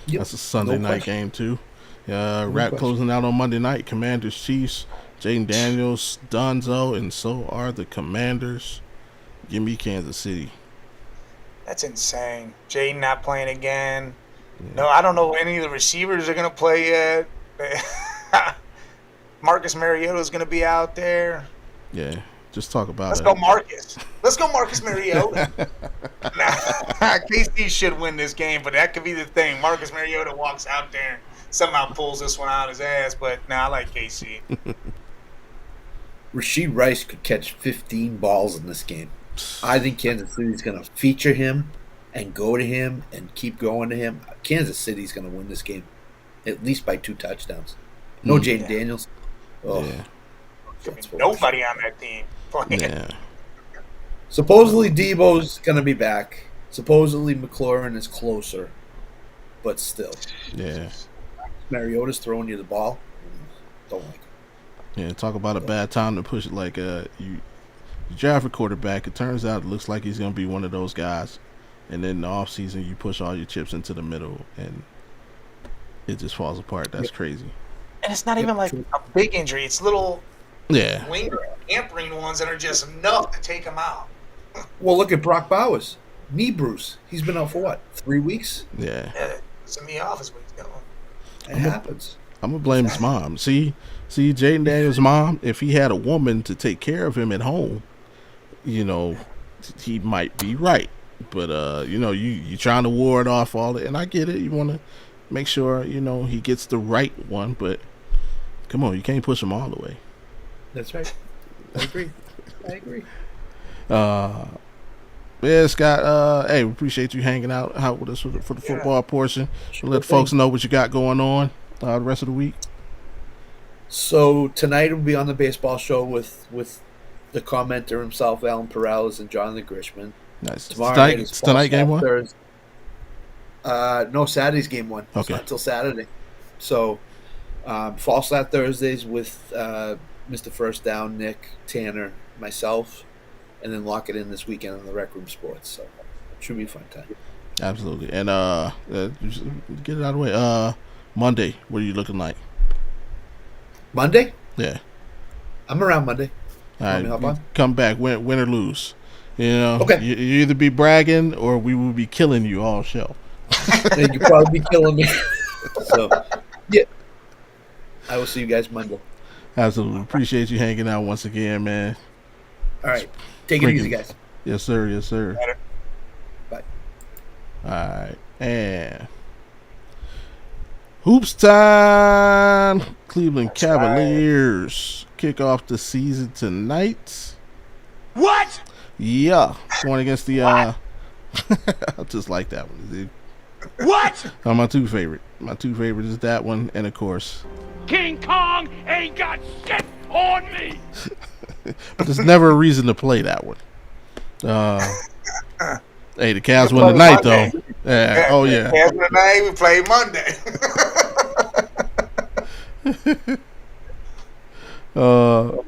That's a Sunday night game too. Wrap closing out on Monday night. Commanders Chiefs. Jaden Daniels, Donzo, and so are the Commanders. Give me Kansas City. That's insane. Jaden not playing again. Yeah. No, I don't know any of the receivers are going to play yet. Marcus Mariota is going to be out there. Yeah, just talk about Let's go Marcus Mariota. KC should win this game, but that could be the thing. Marcus Mariota walks out there and somehow pulls this one out of his ass, but I like KC. Rashee Rice could catch 15 balls in this game. I think Kansas City's going to feature him and go to him and keep going to him. Kansas City's going to win this game at least by 2 touchdowns. No Jaden Daniels. Oh, yeah. Nobody on that team playing. Yeah. Supposedly Debo's going to be back. Supposedly McLaurin is closer, but still. Yeah. Mariota's throwing you the ball. Don't like it. Yeah, talk about a bad time to push it. Like you draft a quarterback. It turns out it looks like he's going to be one of those guys, and then in the offseason you push all your chips into the middle, and it just falls apart. That's crazy. And it's not even like a big injury. It's little lingering, hampering ones that are just enough to take him out. Well, look at Brock Bowers. Knee bruise. He's been out for what, 3 weeks? Yeah. It's in the office, but he's going. It happens. I'm gonna blame his mom. See, Jaden Daniels' mom. If he had a woman to take care of him at home, you know, he might be right. But you trying to ward off all it, and I get it. You want to make sure he gets the right one, but come on, you can't push him all the way. That's right. I agree. Yeah, Scott. Hey, we appreciate you hanging out with us for the football portion. We'll let folks know what you got going on the rest of the week. So tonight we'll be on the baseball show with the commenter himself, Alan Perales, and Jonathan Grishman. Nice. Tonight game one? No, Saturday's game one. Okay. It's not until Saturday. So Fall Slap Thursdays with Mr. First Down, Nick, Tanner, myself, and then lock it in this weekend on the Rec Room Sports. So it should be a fun time. Absolutely. And just get it out of the way. Monday, what are you looking like? Monday? Yeah. I'm around Monday. All right. Come back, win or lose. Okay. You either be bragging or we will be killing you all show. And you'll probably be killing me. So, yeah. I will see you guys Monday. Absolutely. Appreciate you hanging out once again, man. All right. Take it easy, guys. Yes, sir. Yes, sir. Later. Bye. All right. And hoops time. Cleveland Cavaliers kick off the season tonight. What? Yeah. Going against the I just like that one, dude. What? My two favorite. My two favorite is that one, and of course, King Kong ain't got shit on me. but there's never a reason to play that one. Hey, the Cavs won tonight, though. Yeah. Oh yeah. Cavs won tonight. We play Monday.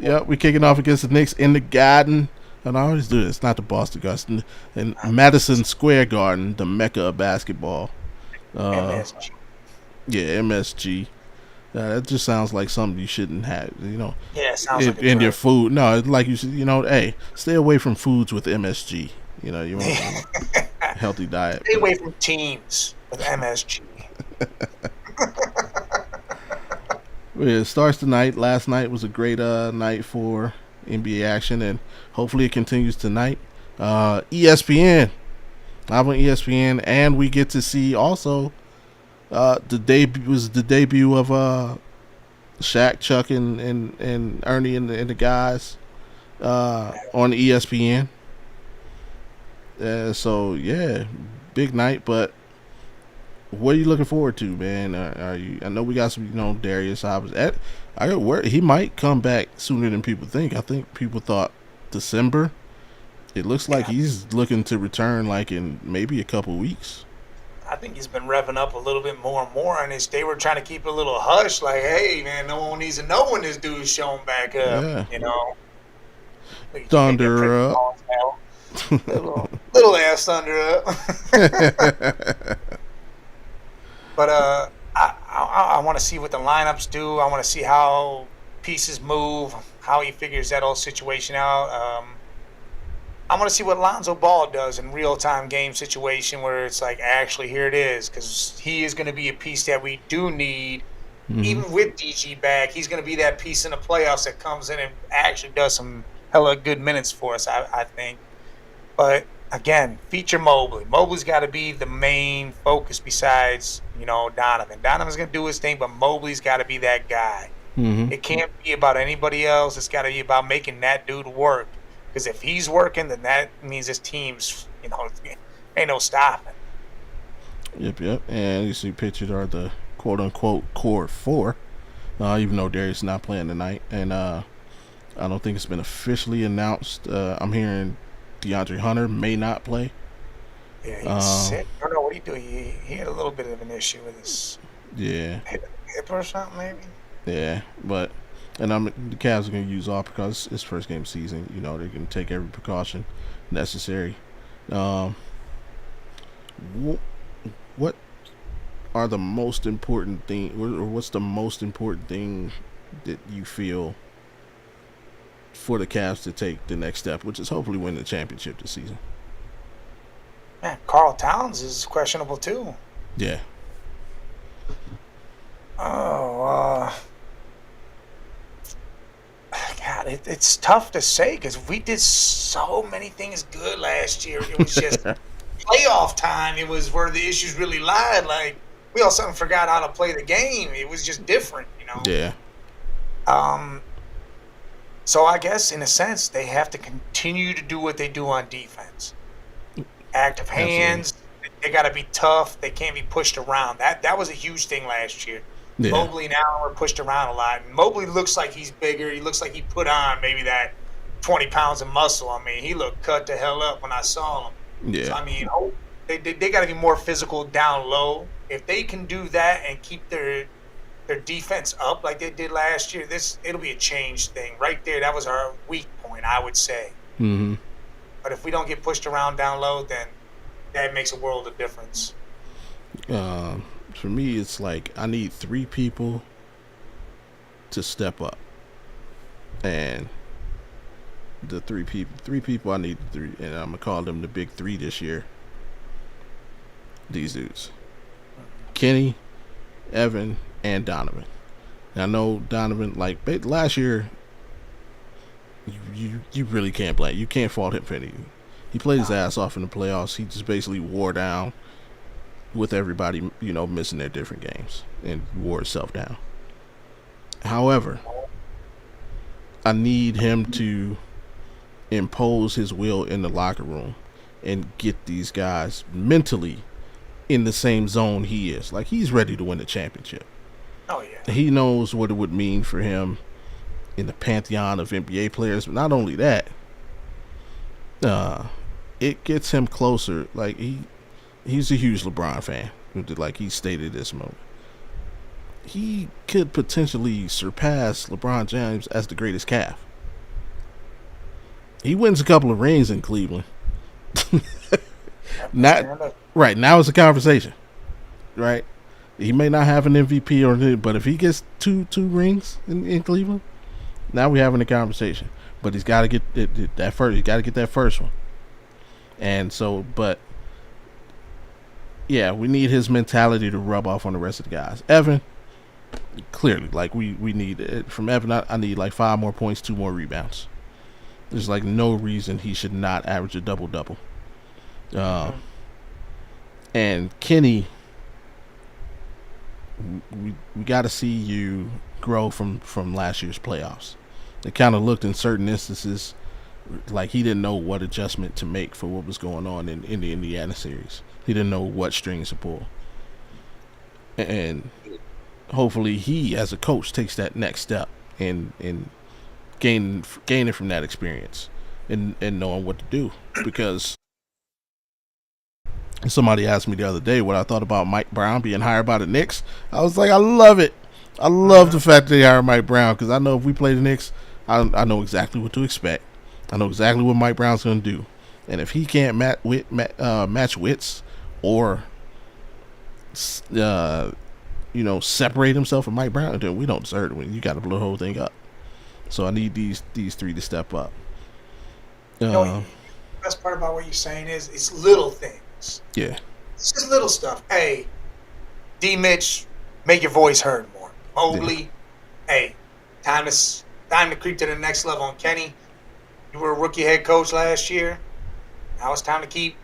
Yeah, we're kicking off against the Knicks in the Garden. And I always do this, not the Boston Garden, in Madison Square Garden, the mecca of basketball. MSG. Yeah, MSG. That just sounds like something you shouldn't have, Yeah, it sounds like in your food. No, it's like you should, hey, stay away from foods with MSG. You want a healthy diet. Stay away from teams with MSG. It starts tonight. Last night was a great night for NBA action, and hopefully it continues tonight. ESPN. I'm on ESPN, and we get to see also the debut of Shaq, Chuck, and Ernie and the guys on ESPN. So yeah, big night. But what are you looking forward to, man? Are you? I know we got some, Darius Hobbs. He might come back sooner than people think. I think people thought December. It looks like he's looking to return like in maybe a couple weeks. I think he's been revving up a little bit more and more, and they were trying to keep it a little hush, like, hey, man, no one needs to know when this dude's showing back up, Thunder up. little ass thunder up. But I want to see what the lineups do. I want to see how pieces move, how he figures that whole situation out. I want to see what Lonzo Ball does in real-time game situation where it's like, actually, here it is, because he is going to be a piece that we do need. Mm-hmm. Even with DG back, he's going to be that piece in the playoffs that comes in and actually does some hella good minutes for us, I think. But, again, feature Mobley. Mobley's got to be the main focus besides, Donovan. Donovan's going to do his thing, but Mobley's got to be that guy. Mm-hmm. It can't be about anybody else. It's got to be about making that dude work. Because if he's working, then that means his team's, ain't no stopping. Yep. And you see pictured are the quote-unquote core four, even though Darius is not playing tonight. And I don't think it's been officially announced. I'm hearing DeAndre Hunter may not play. Yeah, he's sick. I don't know what he do. He had a little bit of an issue with his hip or something, maybe. Yeah, but... And the Cavs are going to use all because it's first game season. They're going to take every precaution necessary. What are the most important thing, or what's the most important thing that you feel for the Cavs to take the next step, which is hopefully win the championship this season? Man, Karl Towns is questionable too. Yeah. Oh, God, it's tough to say because we did so many things good last year. It was just playoff time. It was where the issues really lied. Like we all of a sudden forgot how to play the game. It was just different, Yeah. So I guess in a sense they have to continue to do what they do on defense. Active hands. They got to be tough. They can't be pushed around. That was a huge thing last year. Yeah. Mobley and Allen were pushed around a lot. And Mobley looks like he's bigger. He looks like he put on maybe that 20 pounds of muscle. I mean, he looked cut the hell up when I saw him. Yeah. So, I mean, they got to be more physical down low. If they can do that and keep their defense up like they did last year, it'll be a change thing right there. That was our weak point, I would say. Mm-hmm. But if we don't get pushed around down low, then that makes a world of difference. For me, it's like I need 3 people to step up, and the three people I need and I'm gonna call them the big 3 this year. These dudes, Kenny, Evan, and Donovan. And I know Donovan, like last year, you really can't blame. You can't fault him for anything. He played his ass off in the playoffs. He just basically wore down with everybody, missing their different games and wore himself down. However, I need him to impose his will in the locker room and get these guys mentally in the same zone he is. Like, he's ready to win the championship. Oh, yeah. He knows what it would mean for him in the pantheon of NBA players. But not only that, it gets him closer. Like, he's a huge LeBron fan. Like he stated this moment. He could potentially surpass LeBron James as the greatest calf. He wins a couple of rings in Cleveland. Right now it's a conversation. Right? He may not have an MVP or anything, but if he gets two rings in Cleveland, now we're having a conversation. But he's got to get that first. He's got to get that first one. And so, but yeah, we need his mentality to rub off on the rest of the guys. Evan, clearly, like we need it from Evan. I need like 5 more points, 2 more rebounds. There's like no reason he should not average a double-double. And Kenny, we got to see you grow from last year's playoffs. It kind of looked in certain instances like he didn't know what adjustment to make for what was going on in the Indiana series. He didn't know what strings to pull. And hopefully he, as a coach, takes that next step and gaining from that experience and knowing what to do. Because somebody asked me the other day what I thought about Mike Brown being hired by the Knicks. I was like, I love it. I love the fact that they hired Mike Brown, because I know if we play the Knicks, I know exactly what to expect. I know exactly what Mike Brown's going to do. And if he can't match wits or separate himself from Mike Brown, then we don't deserve it. You got to blow the whole thing up. So I need these 3 to step up. The best part about what you're saying is it's little things. Yeah. It's just little stuff. Hey, D. Mitch, make your voice heard more. Mobley, hey, time to creep to the next level. And Kenny, you were a rookie head coach last year. Now it's time to keep.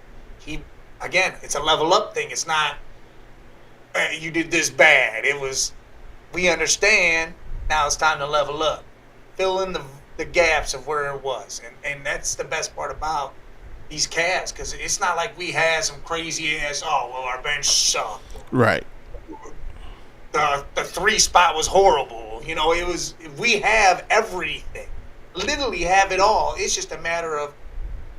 Again, it's a level up thing. It's not, hey, you did this bad. It was, we understand. Now it's time to level up. Fill in the gaps of where it was. And that's the best part about these Cavs, because it's not like we had some crazy ass, our bench sucked. Right. The 3 spot was horrible. It was, we have everything. Literally have it all. It's just a matter of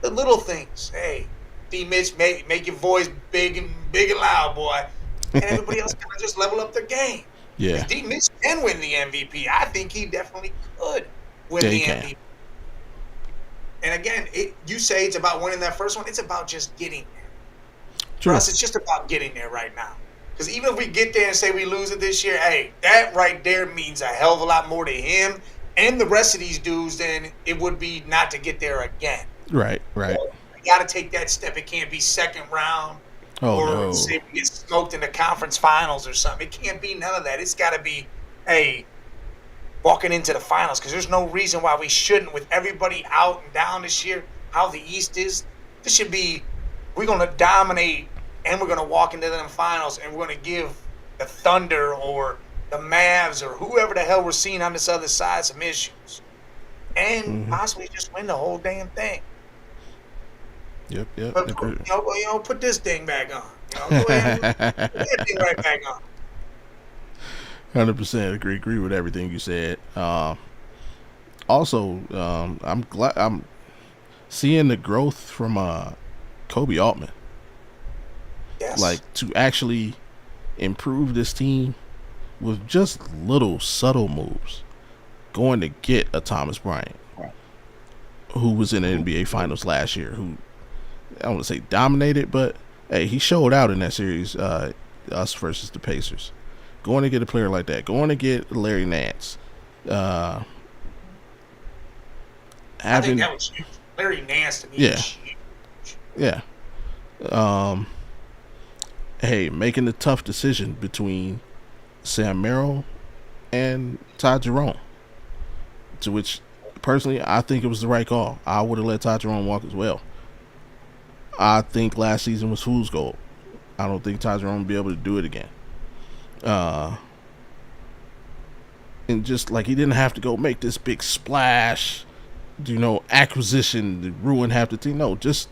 the little things. Hey, D. Mitch, make your voice big and loud, boy. And everybody else kind of just level up their game. Yeah. D. Mitch can win the MVP. I think he definitely could win the MVP. And again, you say it's about winning that first one. It's about just getting there. True. For us, it's just about getting there right now. Because even if we get there and say we lose it this year, hey, that right there means a hell of a lot more to him and the rest of these dudes than it would be not to get there again. Right. So you got to take that step. It can't be second round. Oh or no. say we get smoked in the conference finals or something. It can't be none of that. It's got to be, hey, walking into the finals, because there's no reason why we shouldn't. With everybody out and down this year, how the East is, this should be, we're going to dominate, and we're going to walk into them finals, and we're going to give the Thunder or the Mavs or whoever the hell we're seeing on this other side some issues, and possibly just win the whole damn thing. Yep. But put this thing back on. Go ahead and put that thing right back on. 100% agree with everything you said. Also, I'm glad I'm seeing the growth from Kobe Altman. Yes. Like, to actually improve this team with just little subtle moves. Going to get a Thomas Bryant, who was in the NBA Finals last year, who I don't want to say dominated, but hey, he showed out in that series, us versus the Pacers. Going to get a player like that, going to get Larry Nance. I think that was huge. Larry Nance to me is huge. Yeah. Hey, making the tough decision between Sam Merrill and Ty Jerome, to which personally I think it was the right call. I would have let Ty Jerome walk as well. I think last season was fool's gold. I don't think Ty Jerome will be able to do it again. And just like, he didn't have to go make this big splash, acquisition to ruin half the team. No, just,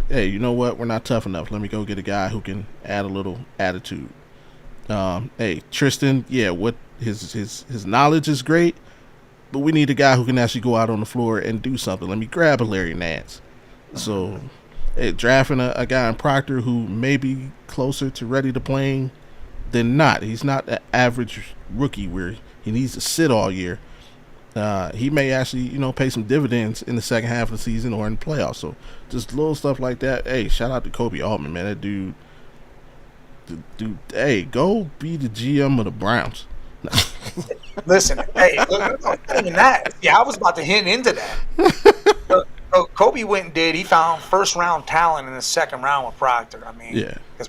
hey, you know what? We're not tough enough. Let me go get a guy who can add a little attitude. Hey, Tristan, what his knowledge is great, but we need a guy who can actually go out on the floor and do something. Let me grab a Larry Nance. So, hey, drafting a guy in Proctor who may be closer to ready to playing than not. He's not an average rookie where he needs to sit all year. He may actually, pay some dividends in the second half of the season or in the playoffs. So just little stuff like that. Hey, shout out to Kobe Altman, man. That dude, hey, go be the GM of the Browns. Listen, hey, look, not even that. Yeah, I was about to hint into that. Kobe went and he found first round talent in the second round with Proctor. I mean, because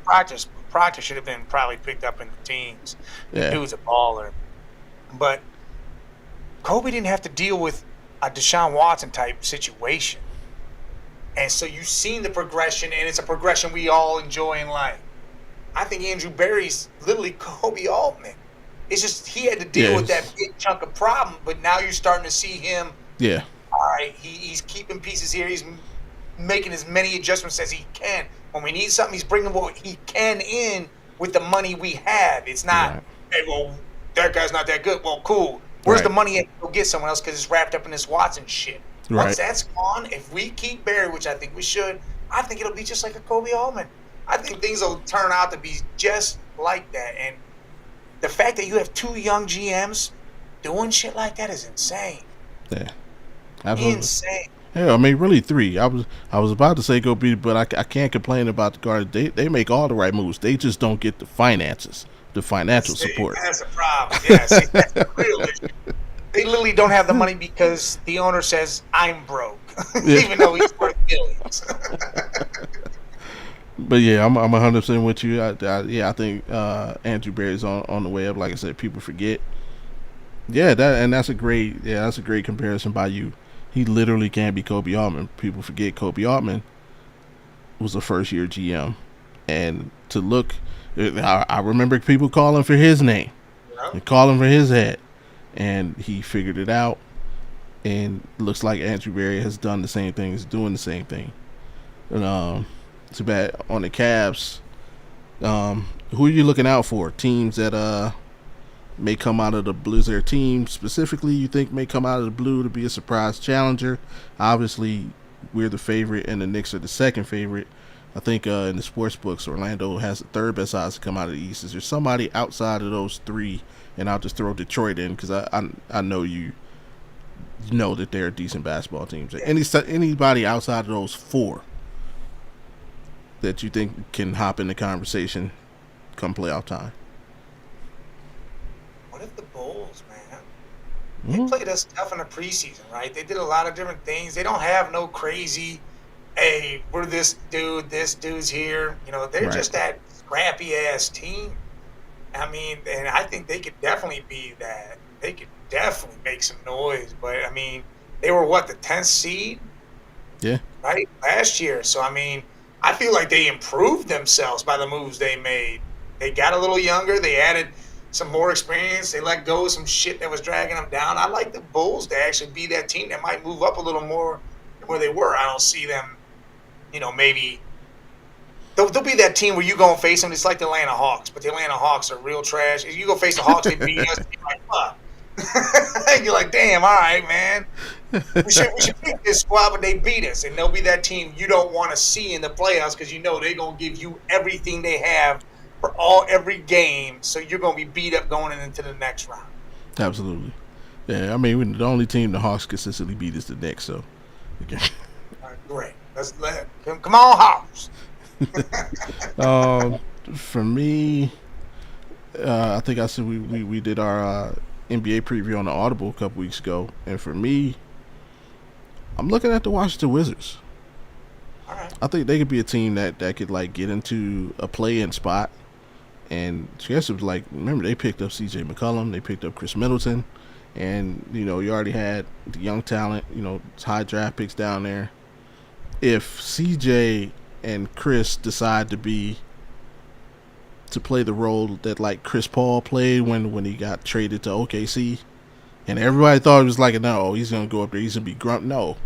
Proctor should have been probably picked up in the teams. The dude's a baller. But Kobe didn't have to deal with a Deshaun Watson type situation. And so you've seen the progression, and it's a progression we all enjoy and like. I think Andrew Berry's literally Kobe Altman. It's just he had to deal with that big chunk of problem, but now you're starting to see him. Yeah. All right, he's keeping pieces here. He's making as many adjustments as he can. When we need something, he's bringing what he can in with the money we have. It's not, hey, well, that guy's not that good. Well, cool. Where's the money at to go get someone else because it's wrapped up in this Watson shit? Once that's gone, if we keep Barry, which I think we should, I think it'll be just like a Kobe Altman. I think things will turn out to be just like that. And the fact that you have two young GMs doing shit like that is insane. Yeah. Absolutely. Insane. Yeah, I mean, really three. I was about to say go beat, but I can't complain about the Guardians. They make all the right moves. They just don't get the finances, the financial support. That's a problem. Yeah, see, that's the real issue. They literally don't have the money because the owner says I'm broke, even though he's worth billions. But yeah, I'm 100% with you. I think Andrew Berry's on the way up. Like I said, people forget. Yeah, that's a great comparison by you. He literally can be Kobe Altman. People forget Kobe Altman was a first-year GM, and to look, I remember people calling for his name, and calling for his head, and he figured it out. And looks like Andrew Berry has done the same thing. Is doing the same thing. And too bad on the Cavs. Who are you looking out for? Teams that may come out of the blue. Is there a team specifically you think may come out of the blue to be a surprise challenger? Obviously, we're the favorite and the Knicks are the second favorite. I think in the sports books, Orlando has the third best odds to come out of the East. Is there somebody outside of those three? And I'll just throw Detroit in because I know you know that they're decent basketball teams. Anybody outside of those four that you think can hop in the conversation come playoff time? What if the Bulls, man? They played us tough in the preseason, right? They did a lot of different things. They don't have no crazy hey, we're this dude's here. You know, they're Right. just that scrappy ass team. I mean, and I think they could definitely be that. They could definitely make some noise. But I mean, they were what, the 10th seed, Yeah. right, last year. So I mean, I feel like they improved themselves by the moves they made. They got a little younger. They added some more experience. They let go of some shit that was dragging them down. I like the Bulls to actually be that team that might move up a little more than where they were. I don't see them, maybe they'll be that team where you go and face them. It's like the Atlanta Hawks, but the Atlanta Hawks are real trash. If you go face the Hawks, they beat us. You're like, fuck. You're like, damn, all right, man. We should beat this squad, but they beat us, and they'll be that team you don't want to see in the playoffs because you know they're gonna give you everything they have for every game. So you're gonna be beat up going into the next round. Absolutely. Yeah, I mean, the only team the Hawks consistently beat is the Knicks, so. Okay. All right, great. Come on, Hawks. For me, I think I said we did our NBA preview on the Audible a couple weeks ago, and for me, I'm looking at the Washington Wizards. All right. I think they could be a team that could like get into a play-in spot, and I guess it was like, remember they picked up C.J. McCollum, they picked up Chris Middleton, and you already had the young talent, high draft picks down there. If C.J. and Chris decide to play the role that like Chris Paul played when he got traded to OKC, and everybody thought it was like, no, he's gonna go up there, he's gonna be grunt. No,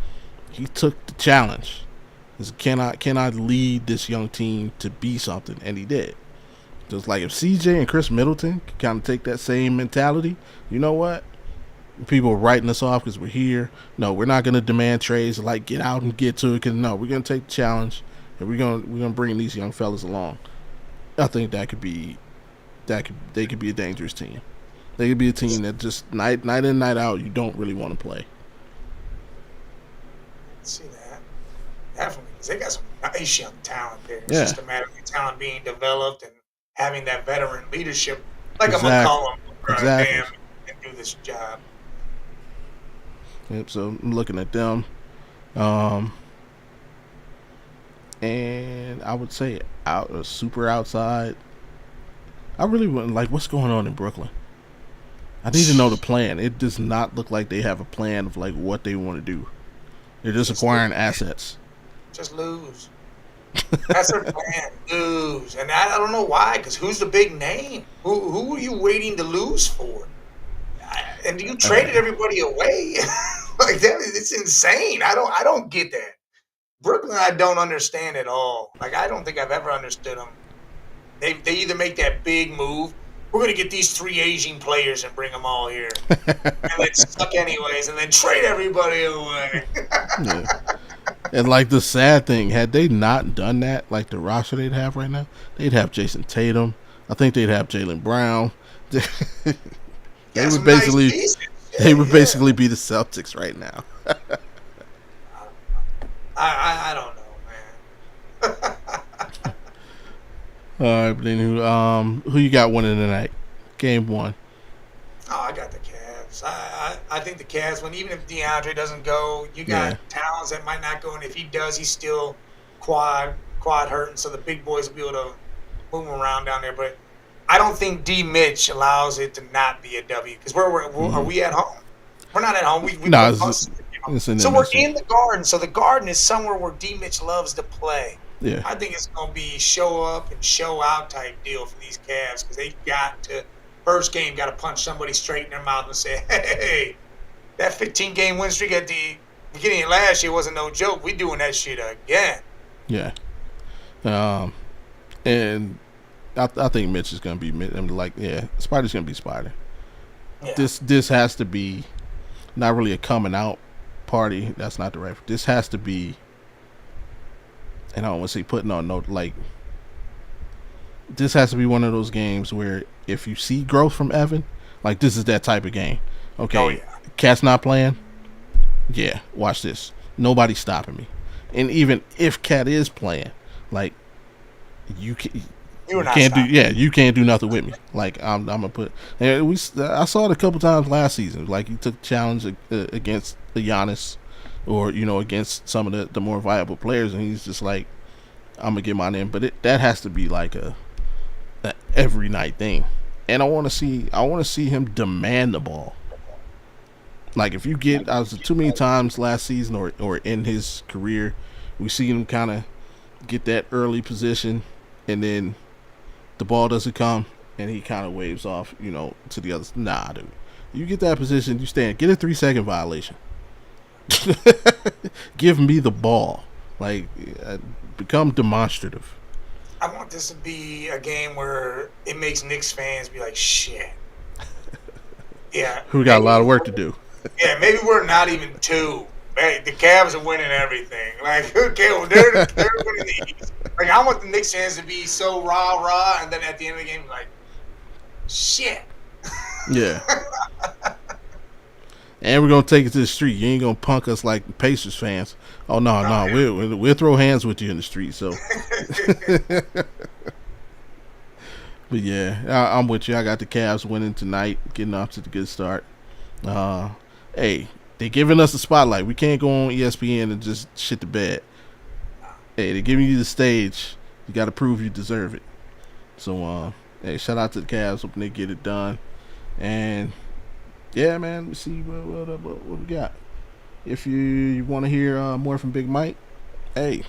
he took the challenge. Can I lead this young team to be something? And he did. Just like if CJ and Chris Middleton can kind of take that same mentality, you know what? People are writing us off because we're here. No, we're not gonna demand trades like get out and get to it. Cause no, we're gonna take the challenge and we're gonna bring these young fellas along. I think they could be a dangerous team. They could be a team that just night in, night out, you don't really want to play. See that? Definitely. Because they got some nice young talent there. It's Yeah. just a matter of the talent being developed and having that veteran leadership like Exactly. a McCollum Exactly. and do this job. Yep, so I'm looking at them. And I would say super outside. I really wouldn't like what's going on in Brooklyn. I need to know the plan. It does not look like they have a plan of like what they want to do. They're just acquiring assets. Just lose. That's their plan. Lose. And I don't know why, because who's the big name? Who are you waiting to lose for? And you traded everybody away. Like that, it's insane. I don't get that. Brooklyn, I don't understand at all. Like I don't think I've ever understood them. They either make that big move. We're gonna get these 3 Asian players and bring them all here, and then suck anyways, and then trade everybody away. Yeah. And like the sad thing, had they not done that, like the roster they'd have right now, they'd have Jason Tatum. I think they'd have Jaylen Brown. They would basically basically be the Celtics right now. I don't know, man. All right, but then who you got winning tonight? Game 1. Oh, I got the Cavs. I think the Cavs, even if DeAndre doesn't go, you got Towns that might not go, and if he does, he's still quad hurting, so the big boys will be able to move him around down there. But I don't think D. Mitch allows it to not be a W, because are we at home? We're not at home. So we're in the Garden. So the Garden is somewhere where D. Mitch loves to play. Yeah, I think it's going to be show up and show out type deal for these Cavs, because they got to first game got to punch somebody straight in their mouth and say, hey, that 15-game win streak at the beginning of last year wasn't no joke. We doing that shit again. Yeah. And I think Mitch is going to be Spider's going to be Spider. Yeah. This has to be not really a coming out party. That's not the right. This has to be, and I don't want to say putting on note, like this has to be one of those games where if you see growth from Evan, like this is that type of game. Okay, Cat's not playing. Yeah, watch this. Nobody's stopping me. And even if Cat is playing, like you can't do nothing with me. Like I'm gonna put. And I saw it a couple times last season. Like he took the challenge against the Giannis, or against some of the more viable players, and he's just like, I'm gonna get mine in. But that has to be like a every night thing, and I want to see him demand the ball. Like if you get, I was too many times last season or in his career, we see him kind of get that early position, and then the ball doesn't come, and he kind of waves off, to the others. Nah, dude, you get that position, you stand, get a 3-second violation. Give me the ball, like become demonstrative. I want this to be a game where it makes Knicks fans be like, shit. Yeah, we got a lot of work to do. Yeah, maybe we're not even two. Man, the Cavs are winning everything. Like, okay, well, they're winning the East. Like, I want the Knicks fans to be so rah, and then at the end of the game, like, shit. Yeah. And we're gonna take it to the street. You ain't gonna punk us like Pacers fans. Oh no, we'll throw hands with you in the street. So, but yeah, I'm with you. I got the Cavs winning tonight, getting off to the good start. Hey, they giving us the spotlight. We can't go on ESPN and just shit the bed. Hey, they're giving you the stage. You got to prove you deserve it. So, hey, shout out to the Cavs. Hoping they get it done. And yeah, man, let's see what we got. If you want to hear more from Big Mike, hey,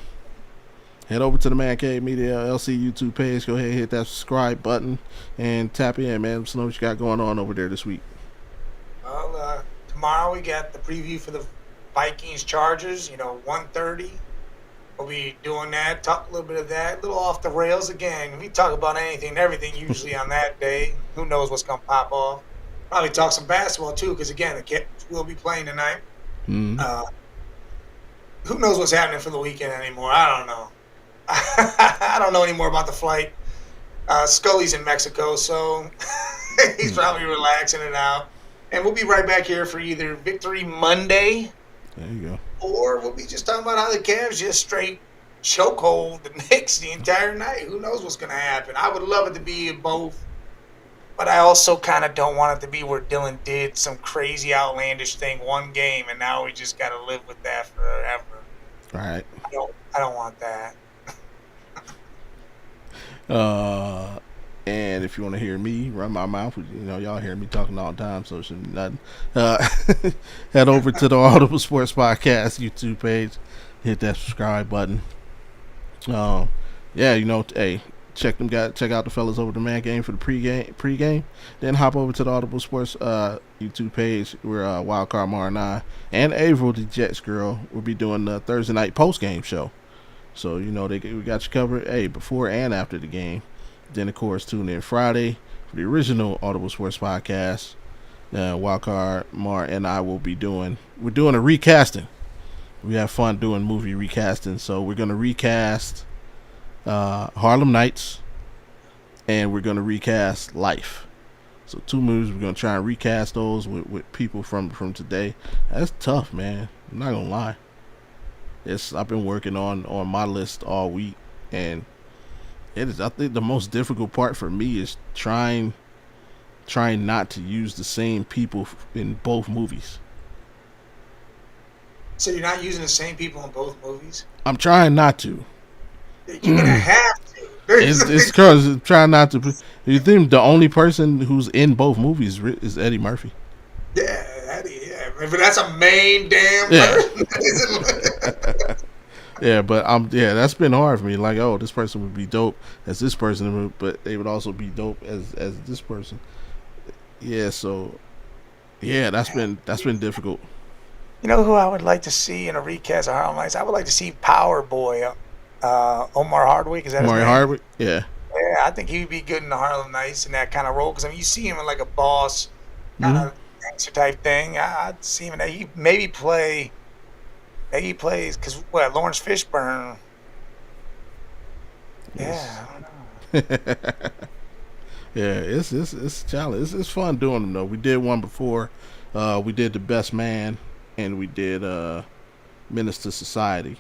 head over to the Man Cave Media LLC YouTube page. Go ahead and hit that subscribe button and tap in, man. Let's know what you got going on over there this week. Well, tomorrow we got the preview for the Vikings Chargers, 1:30. We'll be doing that, talk a little bit of that, a little off the rails again. We talk about anything and everything usually on that day. Who knows what's going to pop off. Probably talk some basketball too, because again, the Knicks will be playing tonight. Mm-hmm. Who knows what's happening for the weekend anymore? I don't know. I don't know anymore about the flight. Scully's in Mexico, so he's probably relaxing it out. And we'll be right back here for either Victory Monday. There you go. Or we'll be just talking about how the Cavs just straight chokehold the Knicks the entire night. Who knows what's going to happen? I would love it to be both. But I also kind of don't want it to be where Dylan did some crazy outlandish thing one game, and now we just got to live with that forever. All right. I don't want that. And if you want to hear me run my mouth, y'all hear me talking all the time, so it shouldn't be nothing. Head over to the Audible Sports Podcast YouTube page, hit that subscribe button. Hey, check out the fellas over the Man Game for the pregame. Then hop over to the Audible Sports YouTube page where Wildcard Mar and I and Avril, the Jets girl, will be doing the Thursday night post game show. So we got you covered. Hey, before and after the game. Then of course tune in Friday for the original Audible Sports Podcast. Wildcard Mar and I will be doing a recasting. We have fun doing movie recasting, so we're gonna recast Harlem Nights, and we're gonna recast Life. So 2 movies, we're gonna try and recast those with people from today. That's tough, man. I'm not gonna lie. I've been working on my list all week, and it is. I think the most difficult part for me is trying not to use the same people in both movies. So you're not using the same people in both movies? I'm trying not to. You're gonna have to. It's because I'm trying not to. You think the only person who's in both movies is Eddie Murphy? Yeah, Eddie. Yeah, but that's a main damn person. Yeah, but that's been hard for me. Like, oh, this person would be dope as this person, but they would also be dope as this person. Yeah, so that's been difficult. You know who I would like to see in a recast of Harlem Nights? I would like to see Power Boy, Omar Hardwick. Is that his name? Omar Hardwick? Yeah. Yeah, I think he would be good in the Harlem Nights in that kind of role. Because you see him in like a boss kind of gangster type thing. I'd see him in that. He maybe plays because Lawrence Fishburne. Yeah, I don't know. Yeah, it's a challenge. It's fun doing them though. We did one before. We did The Best Man, and we did Menace to Society.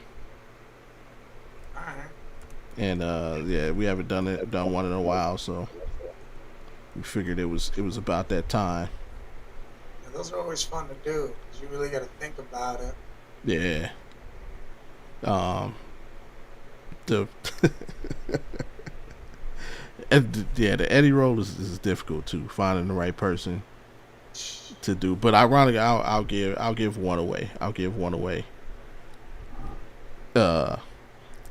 All right. And we haven't done one in a while, so we figured it was about that time. Yeah, those are always fun to do because you really got to think about it. Yeah. The the Eddie role is difficult too. Finding the right person to do. But ironically, I'll give one away. I'll give one away. Uh,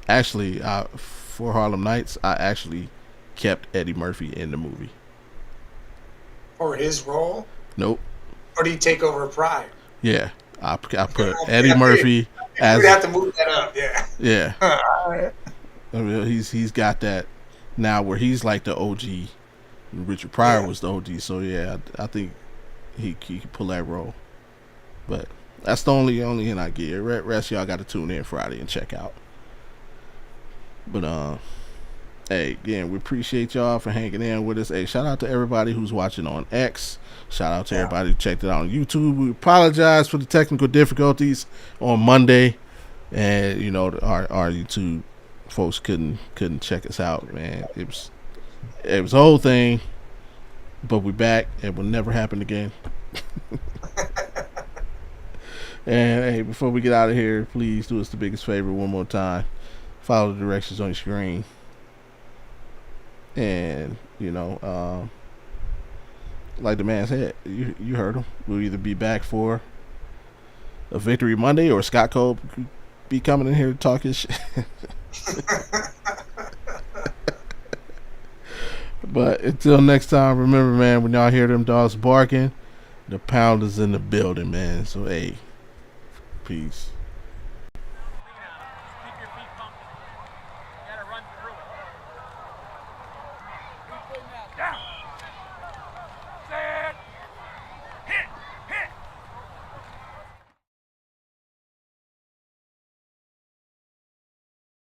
actually, for Harlem Nights, I actually kept Eddie Murphy in the movie. For his role? Nope. Or did he take over Pride? Yeah, I put Eddie Murphy as. We'd have to move that up. Yeah. Yeah. All right. I mean, he's got that now where he's like the OG. Richard Pryor was the OG, so yeah, I think he could pull that role. But that's the only hint I give. Rest y'all got to tune in Friday and check out. But hey, again, we appreciate y'all for hanging in with us. Hey, shout out to everybody who's watching on X. Shout out to everybody who checked it out on YouTube. We apologize for the technical difficulties on Monday, and you know our YouTube folks couldn't check us out. Man, it was a whole thing, but we back. It will never happen again. And hey, before we get out of here, please do us the biggest favor one more time. Follow the directions on your screen. And, you know, like the man said, you heard him. We'll either be back for a Victory Monday or Scott Cole be coming in here to talk his shit. But until next time, remember, man, when y'all hear them dogs barking, the pound is in the building, man. So, hey, peace. Keep your feet pumping. You gotta run through it. Down.